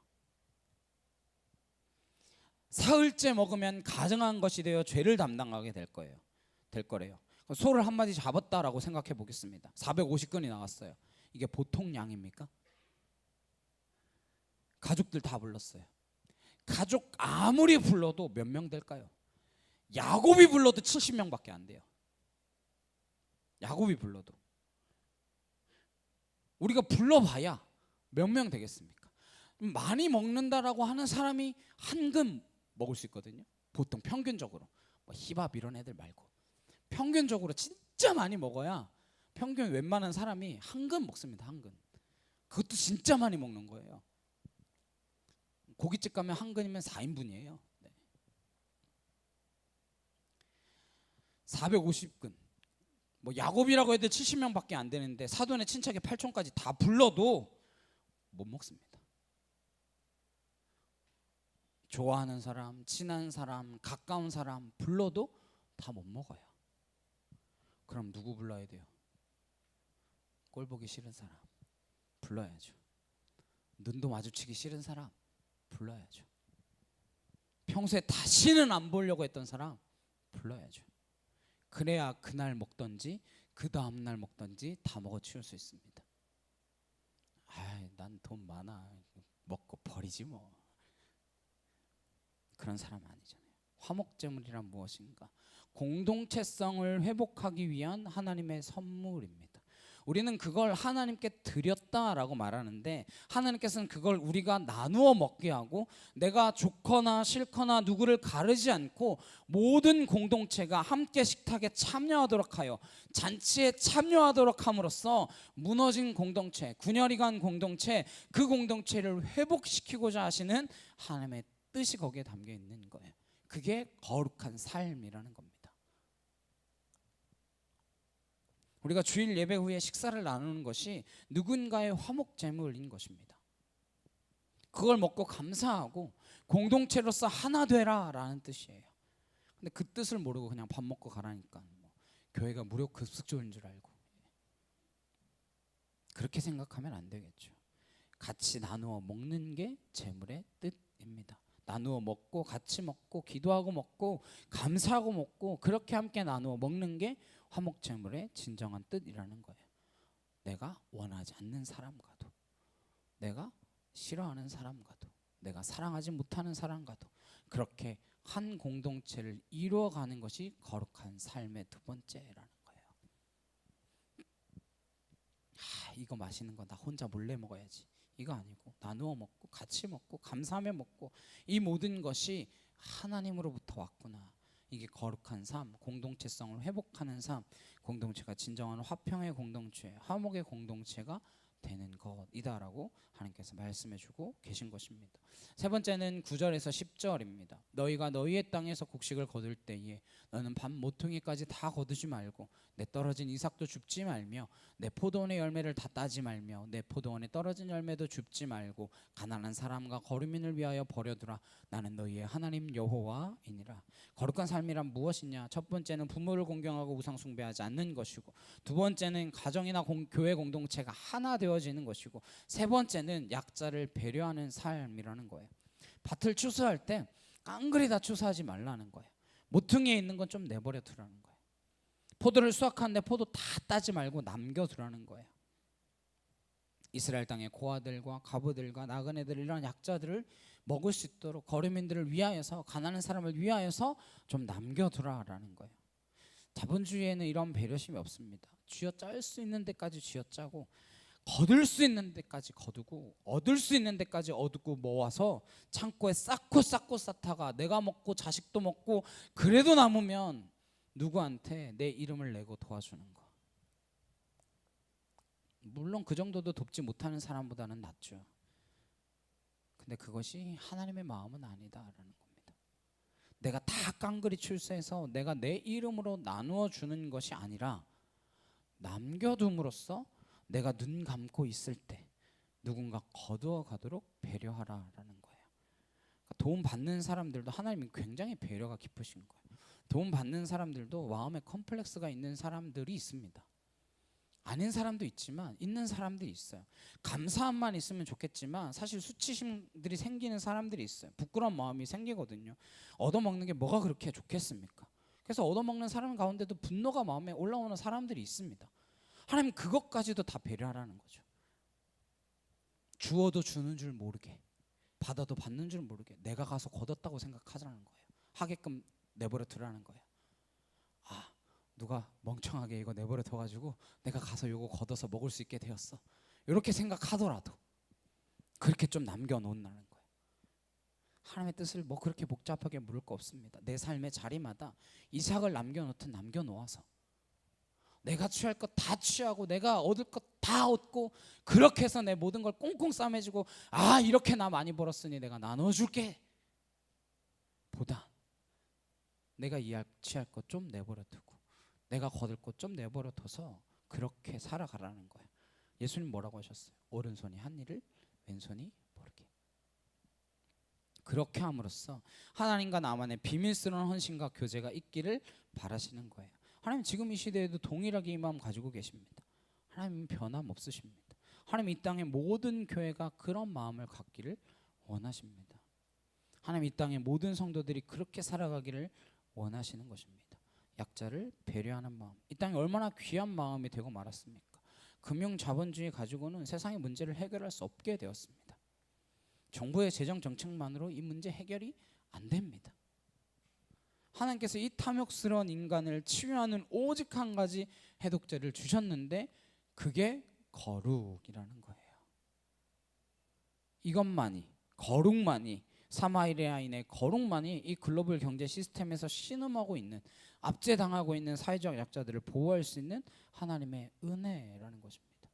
사흘째 먹으면 가증한 것이 되어 죄를 담당하게 될 거래요. 소를 한 마리 잡았다라고 생각해 보겠습니다. 450근이 나왔어요. 이게 보통 양입니까? 가족들 다 불렀어요. 가족 아무리 불러도 몇 명 될까요? 야곱이 불러도 70명밖에 안 돼요. 야곱이 불러도. 우리가 불러봐야 몇 명 되겠습니까? 많이 먹는다라고 하는 사람이 한 근 먹을 수 있거든요. 보통 평균적으로. 뭐 힙합 이런 애들 말고 평균적으로 진짜 많이 먹어야 평균 웬만한 사람이 한 근 먹습니다. 한 근. 그것도 진짜 많이 먹는 거예요. 고깃집 가면 한 근이면 4인분이에요. 450근. 뭐 야곱이라고 해도 70명밖에 안 되는데 사돈의 친척의 8촌까지 다 불러도 못 먹습니다. 좋아하는 사람, 친한 사람, 가까운 사람 불러도 다 못 먹어요. 그럼 누구 불러야 돼요? 꼴 보기 싫은 사람 불러야죠. 눈도 마주치기 싫은 사람 불러야죠. 평소에 다시는 안 보려고 했던 사람 불러야죠. 그래야 그날 먹던지 그 다음날 먹던지 다 먹어 치울 수 있습니다. 난 돈 많아 먹고 버리지 뭐. 그런 사람 아니잖아요. 화목제물이란 무엇인가? 공동체성을 회복하기 위한 하나님의 선물입니다. 우리는 그걸 하나님께 드렸다라고 말하는데 하나님께서는 그걸 우리가 나누어 먹게 하고 내가 좋거나 싫거나 누구를 가르지 않고 모든 공동체가 함께 식탁에 참여하도록 하여 잔치에 참여하도록 함으로써 무너진 공동체, 균열이 간 공동체, 그 공동체를 회복시키고자 하시는 하나님의 뜻이 거기에 담겨 있는 거예요. 그게 거룩한 삶이라는 겁니다. 우리가 주일 예배 후에 식사를 나누는 것이 누군가의 화목제물인 것입니다. 그걸 먹고 감사하고 공동체로서 하나 되라라는 뜻이에요. 근데 그 뜻을 모르고 그냥 밥 먹고 가라니까 뭐 교회가 무료 급식소인 줄 알고 그렇게 생각하면 안 되겠죠. 같이 나누어 먹는 게 제물의 뜻입니다. 나누어 먹고 같이 먹고 기도하고 먹고 감사하고 먹고 그렇게 함께 나누어 먹는 게 화목제물의 진정한 뜻이라는 거예요. 내가 원하지 않는 사람과도 내가 싫어하는 사람과도 내가 사랑하지 못하는 사람과도 그렇게 한 공동체를 이루어가는 것이 거룩한 삶의 두 번째라는 거예요. 이거 맛있는 거 나 혼자 몰래 먹어야지 이거 아니고 나누어 먹고 같이 먹고 감사하며 먹고 이 모든 것이 하나님으로부터 왔구나. 이게 거룩한 삶, 공동체성을 회복하는 삶, 공동체가 진정한 화평의 공동체, 화목의 공동체가 되는 것이다라고 하나님께서 말씀해주고 계신 것입니다. 세 번째는 9절에서 10절입니다. 너희가 너희의 땅에서 곡식을 거둘 때에 너는 밤 모퉁이까지 다 거두지 말고 내 떨어진 이삭도 줍지 말며 내 포도원의 열매를 다 따지 말며 내 포도원에 떨어진 열매도 줍지 말고 가난한 사람과 거류민을 위하여 버려두라. 나는 너희의 하나님 여호와이니라. 거룩한 삶이란 무엇이냐? 첫 번째는 부모를 공경하고 우상 숭배하지 않는 것이고, 두 번째는 가정이나 교회 공동체가 하나 되어지는 것이고, 세 번째는 약자를 배려하는 삶이라는 거예요. 밭을 추수할 때 깡그리 다 추수하지 말라는 거예요. 모퉁이에 있는 건 좀 내버려 두라는 거예요. 포도를 수확하는데 포도 다 따지 말고 남겨두라는 거예요. 이스라엘 땅의 고아들과 과부들과 나그네들 이런 약자들을 먹을 수 있도록 거류민들을 위하여서 가난한 사람을 위하여서 좀 남겨두라라는 거예요. 자본주의에는 이런 배려심이 없습니다. 쥐어짤 수 있는 데까지 쥐어짜고 거둘 수 있는 데까지 거두고 얻을 수 있는 데까지 얻고 모아서 창고에 쌓고 쌓다가 내가 먹고 자식도 먹고 그래도 남으면 누구한테 내 이름을 내고 도와주는 거. 물론 그 정도도 돕지 못하는 사람보다는 낫죠. 근데 그것이 하나님의 마음은 아니다라는 겁니다. 내가 다 깡그리 출세해서 내가 내 이름으로 나누어 주는 것이 아니라 남겨둠으로써 내가 눈 감고 있을 때 누군가 거두어 가도록 배려하라라는 거예요. 그러니까 도움 받는 사람들도 하나님이 굉장히 배려가 깊으신 거예요. 도움 받는 사람들도 마음에 컴플렉스가 있는 사람들이 있습니다. 아닌 사람도 있지만 있는 사람들이 있어요. 감사함만 있으면 좋겠지만 사실 수치심들이 생기는 사람들이 있어요. 부끄러운 마음이 생기거든요. 얻어먹는 게 뭐가 그렇게 좋겠습니까? 그래서 얻어먹는 사람 가운데도 분노가 마음에 올라오는 사람들이 있습니다. 하나님 그것까지도 다 배려하라는 거죠. 주어도 주는 줄 모르게, 받아도 받는 줄 모르게 내가 가서 걷었다고 생각하자는 거예요. 하게끔 내버려 두라는 거예요. 아, 누가 멍청하게 이거 내버려 둬가지고 내가 가서 이거 걷어서 먹을 수 있게 되었어, 이렇게 생각하더라도 그렇게 좀 남겨놓는다는 거예요. 하나님의 뜻을 뭐 그렇게 복잡하게 물을 거 없습니다. 내 삶의 자리마다 이삭을 남겨놓든 남겨놓아서 내가 취할 것 다 취하고 내가 얻을 것 다 얻고 그렇게 해서 내 모든 걸 꽁꽁 싸매지고 아 이렇게 나 많이 벌었으니 내가 나눠줄게 보다 내가 취할 것 좀 내버려 두고 내가 거둘 것 좀 내버려 둬서 그렇게 살아가라는 거예요. 예수님 뭐라고 하셨어요? 오른손이 한 일을 왼손이 모르게. 그렇게 함으로써 하나님과 나만의 비밀스러운 헌신과 교제가 있기를 바라시는 거예요. 하나님 지금 이 시대에도 동일하게 이 마음 가지고 계십니다. 하나님은 변함없으십니다. 하나님 이 땅의 모든 교회가 그런 마음을 갖기를 원하십니다. 하나님 이 땅의 모든 성도들이 그렇게 살아가기를 원하시는 것입니다. 약자를 배려하는 마음, 이 땅에 얼마나 귀한 마음이 되고 말았습니까? 금융 자본주의 가지고는 세상의 문제를 해결할 수 없게 되었습니다. 정부의 재정 정책만으로 이 문제 해결이 안 됩니다. 하나님께서 이 탐욕스러운 인간을 치유하는 오직 한 가지 해독제를 주셨는데 그게 거룩이라는 거예요. 이것만이, 거룩만이, 사마리아인의 거룩만이 이 글로벌 경제 시스템에서 신음하고 있는, 압제당하고 있는 사회적 약자들을 보호할 수 있는 하나님의 은혜라는 것입니다.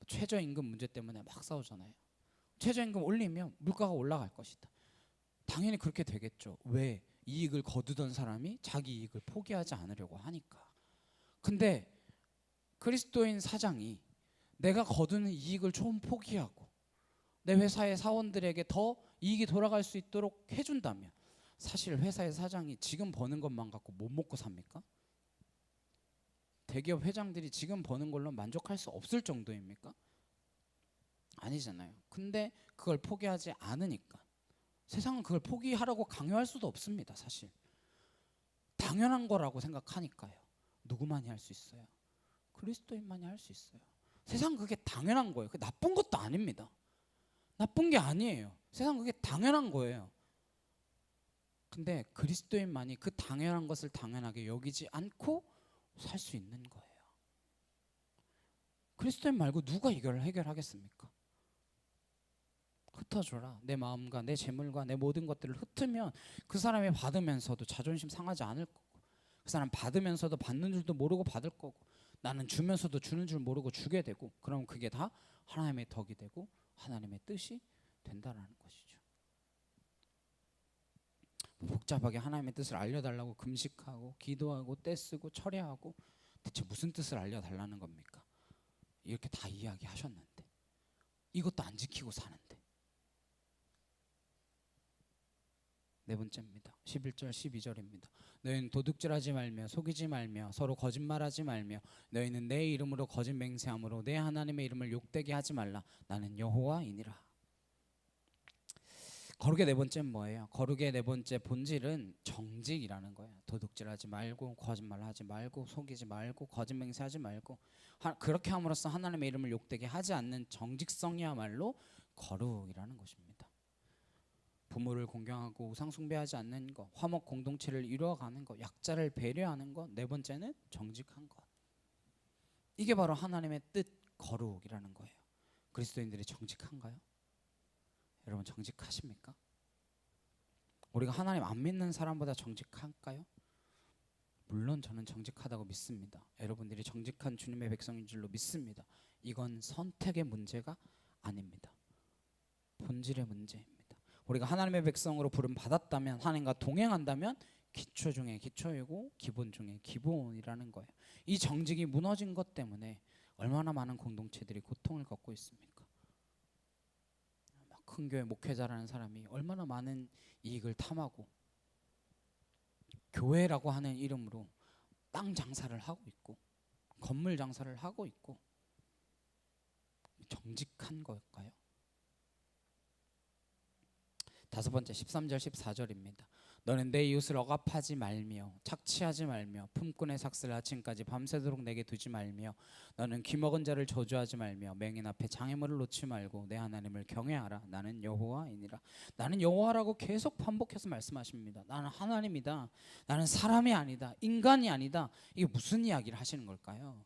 최저임금 문제 때문에 막 싸우잖아요. 최저임금 올리면 물가가 올라갈 것이다. 당연히 그렇게 되겠죠. 왜? 이익을 거두던 사람이 자기 이익을 포기하지 않으려고 하니까. 근데 그리스도인 사장이 내가 거두는 이익을 좀 포기하고 내 회사의 사원들에게 더 이익이 돌아갈 수 있도록 해준다면 사실 회사의 사장이 지금 버는 것만 갖고 못 먹고 삽니까? 대기업 회장들이 지금 버는 걸로 만족할 수 없을 정도입니까? 아니잖아요. 근데 그걸 포기하지 않으니까 세상은 그걸 포기하라고 강요할 수도 없습니다. 사실 당연한 거라고 생각하니까요. 누구만이 할 수 있어요? 그리스도인만이 할 수 있어요. 세상은 그게 당연한 거예요. 그게 나쁜 것도 아닙니다. 나쁜 게 아니에요. 세상은 그게 당연한 거예요. 근데 그리스도인만이 그 당연한 것을 당연하게 여기지 않고 살 수 있는 거예요. 그리스도인 말고 누가 이걸 해결하겠습니까? 흩어줘라. 내 마음과 내 재물과 내 모든 것들을 흩으면 그 사람이 받으면서도 자존심 상하지 않을 거고, 그 사람 받으면서도 받는 줄도 모르고 받을 거고, 나는 주면서도 주는 줄 모르고 주게 되고, 그럼 그게 다 하나님의 덕이 되고 하나님의 뜻이 된다라는 것이죠. 복잡하게 하나님의 뜻을 알려달라고 금식하고 기도하고 떼쓰고 철야하고 대체 무슨 뜻을 알려달라는 겁니까? 이렇게 다 이야기하셨는데 이것도 안 지키고 사는데. 네 번째입니다. 11절 12절입니다. 너희는 도둑질하지 말며 속이지 말며 서로 거짓말하지 말며 너희는 내 이름으로 거짓 맹세함으로 내 하나님의 이름을 욕되게 하지 말라. 나는 여호와이니라. 거룩의 네 번째는 뭐예요? 거룩의 네 번째 본질은 정직이라는 거예요. 도둑질하지 말고 거짓말하지 말고 속이지 말고 거짓 맹세하지 말고 그렇게 함으로써 하나님의 이름을 욕되게 하지 않는 정직성이야말로 거룩이라는 것입니다. 부모를 공경하고 우상 숭배하지 않는 것, 화목 공동체를 이루어가는 것, 약자를 배려하는 것, 네 번째는 정직한 것. 이게 바로 하나님의 뜻, 거룩이라는 거예요. 그리스도인들이 정직한가요? 여러분 정직하십니까? 우리가 하나님 안 믿는 사람보다 정직할까요? 물론 저는 정직하다고 믿습니다. 여러분들이 정직한 주님의 백성인 줄로 믿습니다. 이건 선택의 문제가 아닙니다. 본질의 문제입니다. 우리가 하나님의 백성으로 부름 받았다면, 하나님과 동행한다면 기초 중에 기초이고 기본 중에 기본이라는 거예요. 이 정직이 무너진 것 때문에 얼마나 많은 공동체들이 고통을 겪고 있습니까? 큰 교회 목회자라는 사람이 얼마나 많은 이익을 탐하고 교회라고 하는 이름으로 땅 장사를 하고 있고 건물 장사를 하고 있고, 정직한 걸까요? 다섯 번째 13절 14절입니다. 너는 내 이웃을 억압하지 말며 착취하지 말며 품꾼의 삭슬을 아침까지 밤새도록 내게 두지 말며 너는 귀먹은 자를 저주하지 말며 맹인 앞에 장애물을 놓지 말고 내 하나님을 경외하라. 나는 여호와이니라. 나는 여호와라고 계속 반복해서 말씀하십니다. 나는 하나님이다. 나는 사람이 아니다. 인간이 아니다. 이게 무슨 이야기를 하시는 걸까요?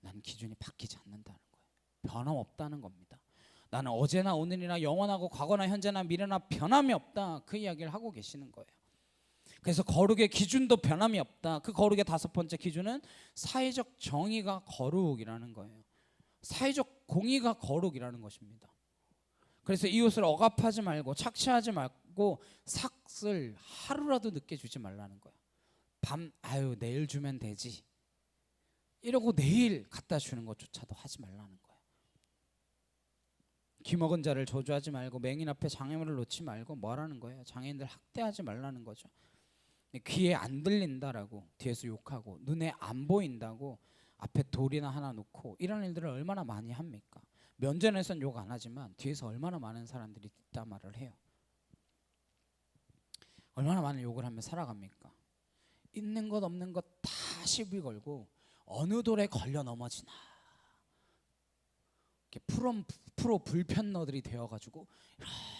나는 기준이 바뀌지 않는다는 거예요. 변함없다는 겁니다. 나는 어제나 오늘이나 영원하고 과거나 현재나 미래나 변함이 없다. 그 이야기를 하고 계시는 거예요. 그래서 거룩의 기준도 변함이 없다. 그 거룩의 다섯 번째 기준은 사회적 정의가 거룩이라는 거예요. 사회적 공의가 거룩이라는 것입니다. 그래서 이웃을 억압하지 말고 착취하지 말고 삭슬 하루라도 늦게 주지 말라는 거예요. 아유 내일 주면 되지 이러고 내일 갖다 주는 것조차도 하지 말라는 거예요. 귀먹은 자를 저주하지 말고 맹인 앞에 장애물을 놓지 말고 뭐라는 거예요? 장애인들 학대하지 말라는 거죠. 귀에 안 들린다라고 뒤에서 욕하고 눈에 안 보인다고 앞에 돌이나 하나 놓고 이런 일들을 얼마나 많이 합니까? 면전에선 욕 안 하지만 뒤에서 얼마나 많은 사람들이 뒷담화를 해요. 얼마나 많은 욕을 하며 살아갑니까? 있는 것 없는 것 다 시비 걸고 어느 돌에 걸려 넘어지나 이렇게 프로 불편너들이 되어가지고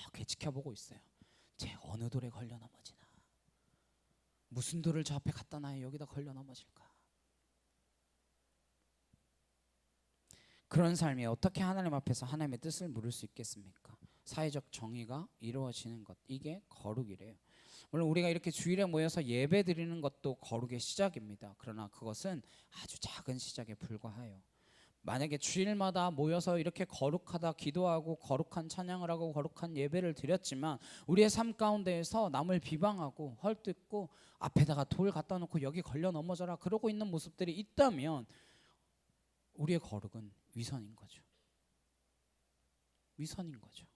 이렇게 지켜보고 있어요. 쟤 어느 돌에 걸려 넘어지나, 무슨 돌을 저 앞에 갖다 놔야 여기다 걸려 넘어질까. 그런 삶이 어떻게 하나님 앞에서 하나님의 뜻을 물을 수 있겠습니까? 사회적 정의가 이루어지는 것, 이게 거룩이래요. 물론 우리가 이렇게 주일에 모여서 예배 드리는 것도 거룩의 시작입니다. 그러나 그것은 아주 작은 시작에 불과해요. 만약에 주일마다 모여서 이렇게 거룩하다 기도하고 거룩한 찬양을 하고 거룩한 예배를 드렸지만 우리의 삶 가운데에서 남을 비방하고 헐뜯고 앞에다가 돌 갖다 놓고 여기 걸려 넘어져라 그러고 있는 모습들이 있다면 우리의 거룩은 위선인 거죠. 위선인 거죠.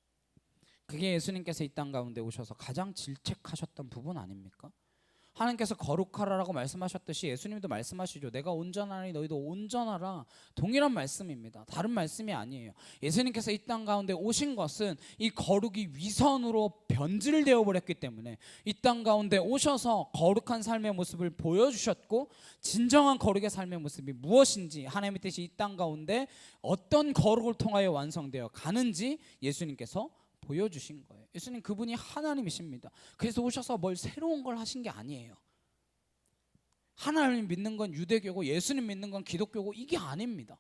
그게 예수님께서 이 땅 가운데 오셔서 가장 질책하셨던 부분 아닙니까? 하나님께서 거룩하라라고 말씀하셨듯이 예수님도 말씀하시죠. 내가 온전하니 너희도 온전하라. 동일한 말씀입니다. 다른 말씀이 아니에요. 예수님께서 이 땅 가운데 오신 것은 이 거룩이 위선으로 변질되어 버렸기 때문에 이 땅 가운데 오셔서 거룩한 삶의 모습을 보여주셨고, 진정한 거룩의 삶의 모습이 무엇인지, 하나님의 뜻이 이 땅 가운데 어떤 거룩을 통하여 완성되어 가는지 예수님께서 보여주신 거예요. 예수님 그분이 하나님이십니다. 그래서 오셔서 뭘 새로운 걸 하신 게 아니에요. 하나님 믿는 건 유대교고 예수님 믿는 건 기독교고 이게 아닙니다.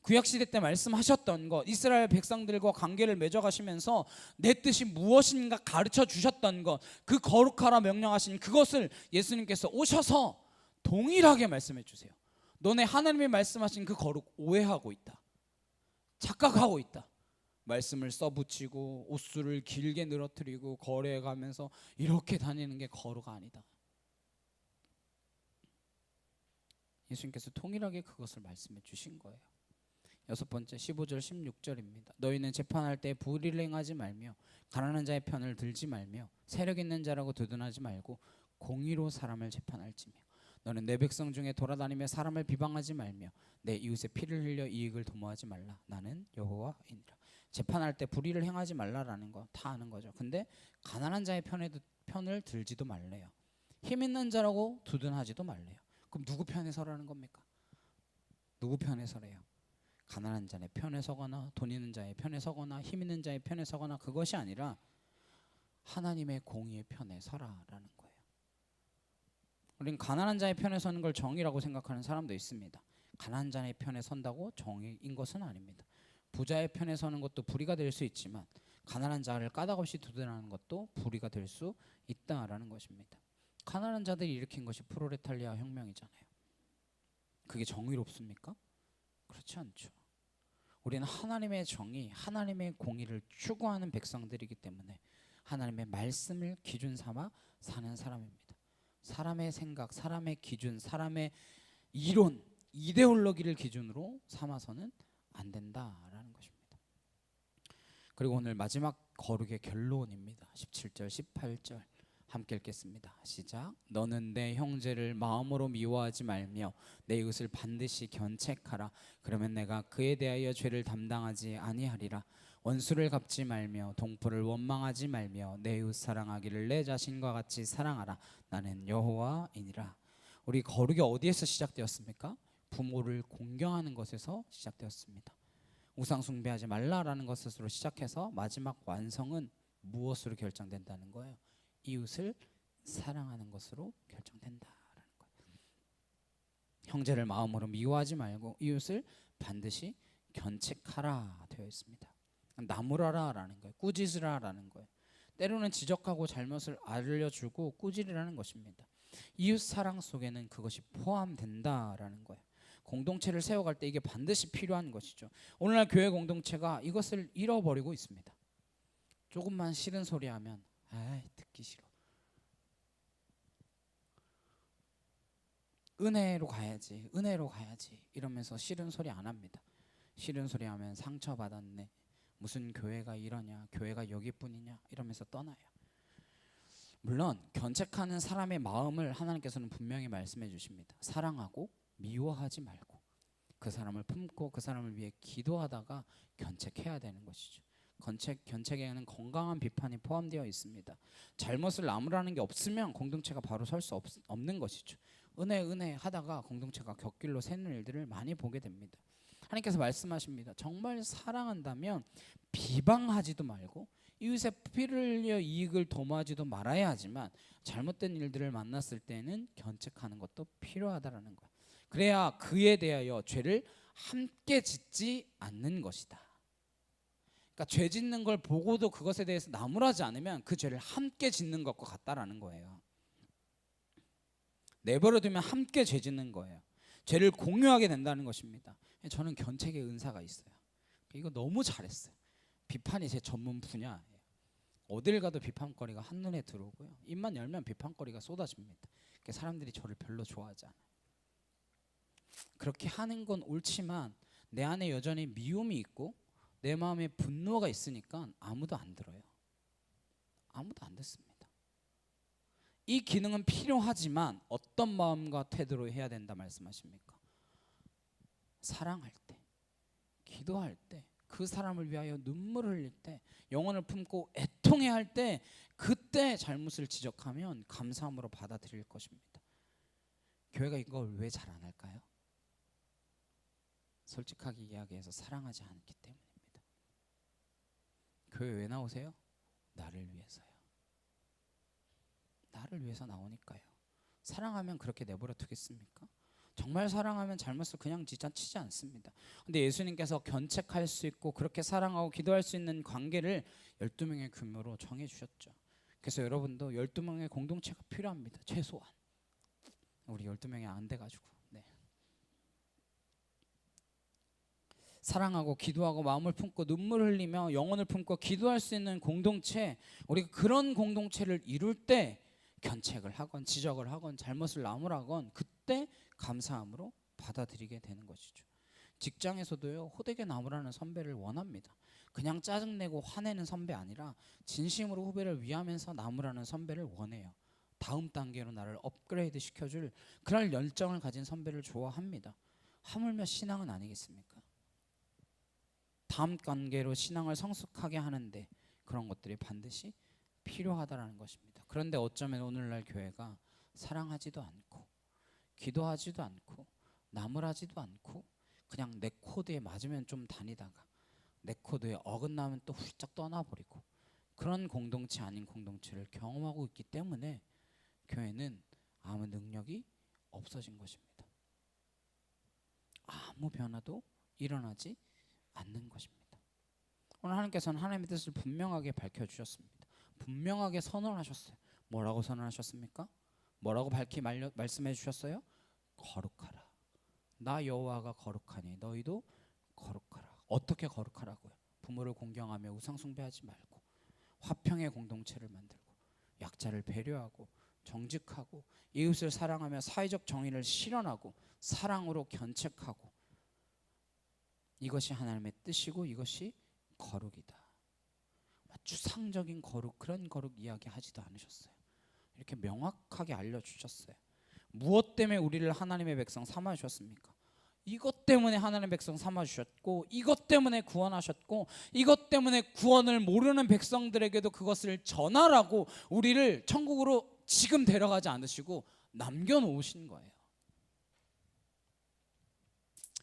구약시대 때 말씀하셨던 것, 이스라엘 백성들과 관계를 맺어가시면서 내 뜻이 무엇인가 가르쳐 주셨던 것, 그 거룩하라 명령하신 그것을 예수님께서 오셔서 동일하게 말씀해 주세요. 너네 하나님이 말씀하신 그 거룩 오해하고 있다, 착각하고 있다. 말씀을 써붙이고 옷수를 길게 늘어뜨리고 거리에 가면서 이렇게 다니는 게 거룩 아니다. 예수님께서 통일하게 그것을 말씀해 주신 거예요. 여섯 번째 15절 16절입니다. 너희는 재판할 때 불의를 행하지 말며 가난한 자의 편을 들지 말며 세력 있는 자라고 두둔하지 말고 공의로 사람을 재판할지며 너는 내 백성 중에 돌아다니며 사람을 비방하지 말며 내 이웃의 피를 흘려 이익을 도모하지 말라. 나는 여호와이니라. 재판할 때 불의를 행하지 말라라는 거 다 아는 거죠. 근데 가난한 자의 편을 들지도 말래요. 힘 있는 자라고 두둔하지도 말래요. 그럼 누구 편에 서라는 겁니까? 누구 편에 서래요? 가난한 자의 편에 서거나 돈 있는 자의 편에 서거나 힘 있는 자의 편에 서거나 그것이 아니라 하나님의 공의의 편에 서라라는 거예요. 우리는 가난한 자의 편에 서는 걸 정의라고 생각하는 사람도 있습니다. 가난한 자의 편에 선다고 정의인 것은 아닙니다. 부자의 편에 서는 것도 불의가 될 수 있지만 가난한 자를 까닭없이 두둔하는 것도 불의가 될 수 있다라는 것입니다. 가난한 자들이 일으킨 것이 프로레탈리아 혁명이잖아요. 그게 정의롭습니까? 그렇지 않죠. 우리는 하나님의 정의, 하나님의 공의를 추구하는 백성들이기 때문에 하나님의 말씀을 기준 삼아 사는 사람입니다. 사람의 생각, 사람의 기준, 사람의 이론, 이데올로기를 기준으로 삼아서는 안 된다라는 것입니다. 그리고 오늘 마지막 거룩의 결론입니다. 17절, 18절 함께 읽겠습니다. 시작. 너는 내 형제를 마음으로 미워하지 말며 내 이웃을 반드시 견책하라. 그러면 내가 그에 대하여 죄를 담당하지 아니하리라. 원수를 갚지 말며 동포를 원망하지 말며 내 이웃 사랑하기를 내 자신과 같이 사랑하라. 나는 여호와이니라. 우리 거룩이 어디에서 시작되었습니까? 부모를 공경하는 것에서 시작되었습니다. 우상 숭배하지 말라라는 것으로 시작해서 마지막 완성은 무엇으로 결정된다는 거예요? 이웃을 사랑하는 것으로 결정된다라는 거예요. 형제를 마음으로 미워하지 말고 이웃을 반드시 견책하라 되어 있습니다. 나무라라라는 거예요. 꾸짖으라라는 거예요. 때로는 지적하고 잘못을 알려주고 꾸짖으라는 것입니다. 이웃 사랑 속에는 그것이 포함된다라는 거예요. 공동체를 세워갈 때 이게 반드시 필요한 것이죠. 오늘날 교회 공동체가 이것을 잃어버리고 있습니다. 조금만 싫은 소리 하면 듣기 싫어. 은혜로 가야지, 은혜로 가야지 이러면서 싫은 소리 안 합니다. 싫은 소리 하면 상처받았네, 무슨 교회가 이러냐, 교회가 여기뿐이냐 이러면서 떠나요. 물론 견책하는 사람의 마음을 하나님께서는 분명히 말씀해 주십니다. 사랑하고 미워하지 말고 그 사람을 품고 그 사람을 위해 기도하다가 견책해야 되는 것이죠. 견책에는 건강한 비판이 포함되어 있습니다. 잘못을 나무라는 게 없으면 공동체가 바로 설 수 없는 것이죠. 은혜 하다가 공동체가 곁길로 새는 일들을 많이 보게 됩니다. 하나님께서 말씀하십니다. 정말 사랑한다면 비방하지도 말고 이웃의 피를 흘려 이익을 도모하지도 말아야 하지만 잘못된 일들을 만났을 때는 견책하는 것도 필요하다라는 거예요. 그래야 그에 대하여 죄를 함께 짓지 않는 것이다. 그러니까 죄 짓는 걸 보고도 그것에 대해서 나무라지 않으면 그 죄를 함께 짓는 것과 같다라는 거예요. 내버려 두면 함께 죄 짓는 거예요. 죄를 공유하게 된다는 것입니다. 저는 견책의 은사가 있어요. 이거 너무 잘했어요. 비판이 제 전문 분야예요. 어딜 가도 비판거리가 한눈에 들어오고요. 입만 열면 비판거리가 쏟아집니다. 사람들이 저를 별로 좋아하지 않아요. 그렇게 하는 건 옳지만 내 안에 여전히 미움이 있고 내 마음에 분노가 있으니까 아무도 안 들어요. 아무도 안 듣습니다. 이 기능은 필요하지만 어떤 마음과 태도로 해야 된다 말씀하십니까? 사랑할 때, 기도할 때, 그 사람을 위하여 눈물을 흘릴 때, 영혼을 품고 애통해 할 때, 그때 잘못을 지적하면 감사함으로 받아들일 것입니다. 교회가 이걸 왜 잘 안 할까요? 솔직하게 이야기해서 사랑하지 않기 때문입니다. 교회 왜 나오세요? 나를 위해서요. 나를 위해서 나오니까요. 사랑하면 그렇게 내버려 두겠습니까? 정말 사랑하면 잘못을 그냥 지자치지 않습니다. 근데 예수님께서 견책할 수 있고 그렇게 사랑하고 기도할 수 있는 관계를 12명의 규모로 정해주셨죠. 그래서 여러분도 12명의 공동체가 필요합니다. 최소한. 우리 12명이 안 돼가지고. 사랑하고 기도하고 마음을 품고 눈물을 흘리며 영혼을 품고 기도할 수 있는 공동체, 우리가 그런 공동체를 이룰 때 견책을 하건 지적을 하건 잘못을 나무라건 그때 감사함으로 받아들이게 되는 것이죠. 직장에서도요, 호되게 나무라는 선배를 원합니다. 그냥 짜증내고 화내는 선배 아니라 진심으로 후배를 위하면서 나무라는 선배를 원해요. 다음 단계로 나를 업그레이드 시켜줄 그런 열정을 가진 선배를 좋아합니다. 하물며 신앙은 아니겠습니까? 다음 단계로 신앙을 성숙하게 하는데 그런 것들이 반드시 필요하다라는 것입니다. 그런데 어쩌면 오늘날 교회가 사랑하지도 않고 기도하지도 않고 나무라지도 않고 그냥 내 코드에 맞으면 좀 다니다가 내 코드에 어긋나면 또 훌쩍 떠나버리고 그런 공동체 아닌 공동체를 경험하고 있기 때문에 교회는 아무 능력이 없어진 것입니다. 아무 변화도 일어나지 않는 것입니다. 오늘 하나님께서는 하나님의 뜻을 분명하게 밝혀주셨습니다. 분명하게 선언하셨어요. 뭐라고 선언하셨습니까? 뭐라고 밝히 말씀해 주셨어요? 거룩하라. 나 여호와가 거룩하니 너희도 거룩하라. 어떻게 거룩하라고요? 부모를 공경하며 우상 숭배하지 말고 화평의 공동체를 만들고 약자를 배려하고 정직하고 이웃을 사랑하며 사회적 정의를 실현하고 사랑으로 견책하고, 이것이 하나님의 뜻이고 이것이 거룩이다. 추상적인 거룩, 그런 거룩 이야기 하지도 않으셨어요. 이렇게 명확하게 알려주셨어요. 무엇 때문에 우리를 하나님의 백성 삼아주셨습니까? 이것 때문에 하나님의 백성 삼아주셨고, 이것 때문에 구원하셨고, 이것 때문에 구원을 모르는 백성들에게도 그것을 전하라고 우리를 천국으로 지금 데려가지 않으시고 남겨놓으신 거예요.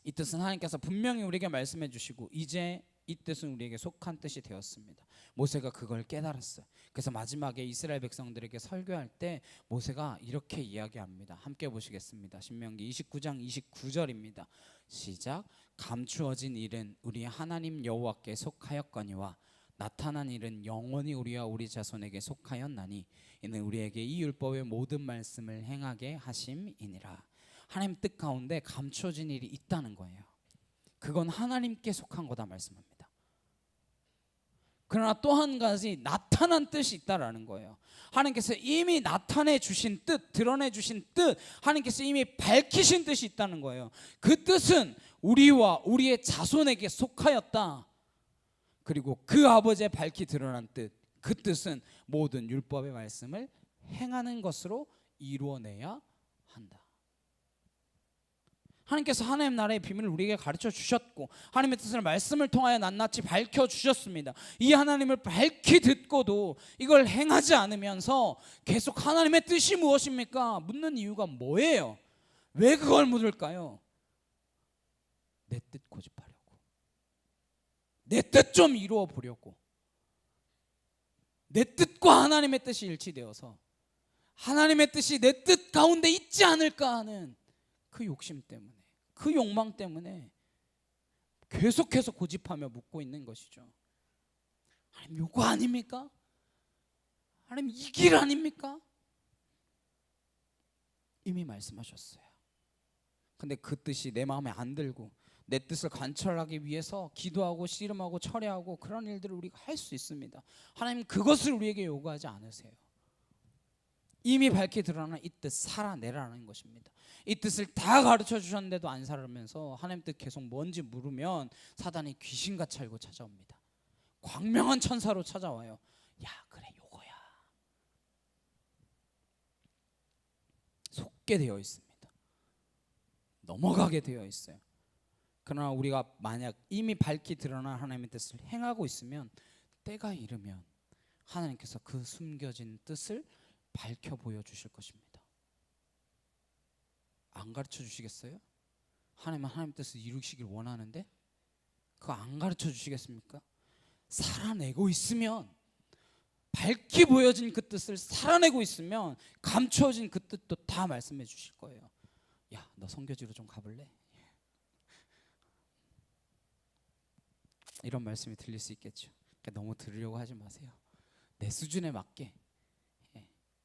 이 뜻은 하나님께서 분명히 우리에게 말씀해 주시고, 이제 이 뜻은 우리에게 속한 뜻이 되었습니다. 모세가 그걸 깨달았어요. 그래서 마지막에 이스라엘 백성들에게 설교할 때 모세가 이렇게 이야기합니다. 함께 보시겠습니다. 신명기 29장 29절입니다. 시작. 감추어진 일은 우리 하나님 여호와께 속하였거니와 나타난 일은 영원히 우리와 우리 자손에게 속하였나니 이는 우리에게 이 율법의 모든 말씀을 행하게 하심이니라. 하나님 뜻 가운데 감추어진 일이 있다는 거예요. 그건 하나님께 속한 거다 말씀합니다. 그러나 또 한 가지 나타난 뜻이 있다라는 거예요. 하나님께서 이미 나타내 주신 뜻, 드러내 주신 뜻, 하나님께서 이미 밝히신 뜻이 있다는 거예요. 그 뜻은 우리와 우리의 자손에게 속하였다. 그리고 그 아버지의 밝히 드러난 뜻, 그 뜻은 모든 율법의 말씀을 행하는 것으로 이루어내야 한다. 하나님께서 하나님 나라의 비밀을 우리에게 가르쳐 주셨고, 하나님의 뜻을 말씀을 통하여 낱낱이 밝혀 주셨습니다. 이 하나님을 밝히 듣고도 이걸 행하지 않으면서 계속 하나님의 뜻이 무엇입니까? 묻는 이유가 뭐예요? 왜 그걸 묻을까요? 내 뜻 고집하려고, 내 뜻 좀 이루어 보려고, 내 뜻과 하나님의 뜻이 일치되어서 하나님의 뜻이 내 뜻 가운데 있지 않을까 하는 그 욕심 때문에, 그 욕망 때문에 계속해서 고집하며 묻고 있는 것이죠. 하나님 요거 아닙니까? 하나님 이 길 아닙니까? 이미 말씀하셨어요. 근데 그 뜻이 내 마음에 안 들고 내 뜻을 관철하기 위해서 기도하고 씨름하고 철회하고 그런 일들을 우리가 할 수 있습니다. 하나님 그것을 우리에게 요구하지 않으세요. 이미 밝히 드러난 이 뜻 살아내라는 것입니다. 이 뜻을 다 가르쳐 주셨는데도 안 살면서 하나님 뜻 계속 뭔지 물으면 사단이 귀신같이 알고 찾아옵니다. 광명한 천사로 찾아와요. 야 그래 요거야. 속게 되어 있습니다. 넘어가게 되어 있어요. 그러나 우리가 만약 이미 밝히 드러난 하나님의 뜻을 행하고 있으면 때가 이르면 하나님께서 그 숨겨진 뜻을 밝혀 보여주실 것입니다. 안 가르쳐 주시겠어요? 하나님은 하나님 뜻을 이루시길 원하는데 그거 안 가르쳐 주시겠습니까? 살아내고 있으면, 밝히 보여진 그 뜻을 살아내고 있으면 감추어진 그 뜻도 다 말씀해 주실 거예요. 야, 너 선교지로 좀 가볼래? 이런 말씀이 들릴 수 있겠죠. 그러니까 너무 들으려고 하지 마세요. 내 수준에 맞게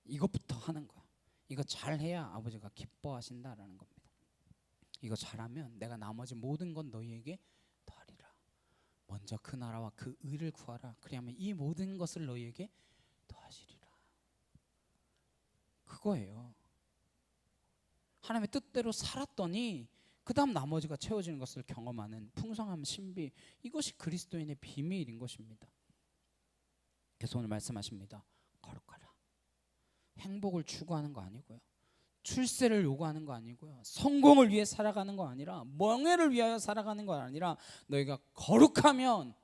이것부터 하는 거야. 이거 잘해야 아버지가 기뻐하신다라는 겁니다. 이거 잘하면 내가 나머지 모든 건 너희에게 더하리라. 먼저 그 나라와 그 의를 구하라. 그리하면 이 모든 것을 너희에게 더하시리라. 그거예요. 하나님의 뜻대로 살았더니 그 다음 나머지가 채워지는 것을 경험하는 풍성함, 신비, 이것이 그리스도인의 비밀인 것입니다. 그래서 오늘 말씀하십니다. 거룩하라. 행복을 추구하는 거 아니고요, 출세를 요구하는 거 아니고요, 성공을 위해 살아가는 거 아니라, 명예를 위하여 살아가는 거 아니라 너희가 거룩하면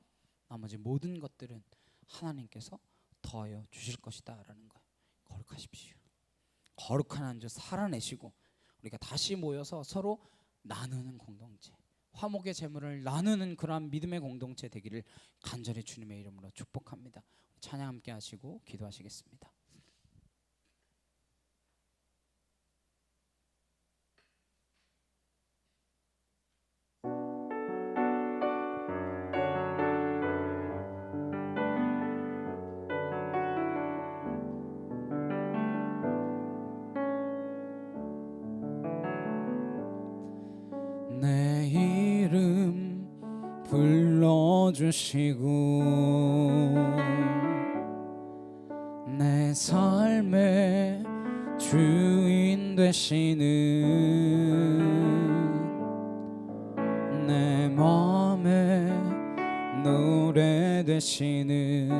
나머지 모든 것들은 하나님께서 더하여 주실 것이다 라는 거예요. 거룩하십시오. 거룩한 한 주 살아내시고 우리가 다시 모여서 서로 나누는 공동체, 화목의 제물을 나누는 그러한 믿음의 공동체 되기를 간절히 주님의 이름으로 축복합니다. 찬양 함께 하시고 기도하시겠습니다. 내 이름 불러주시고 내 삶의 주인 되시는 내 맘의 노래 되시는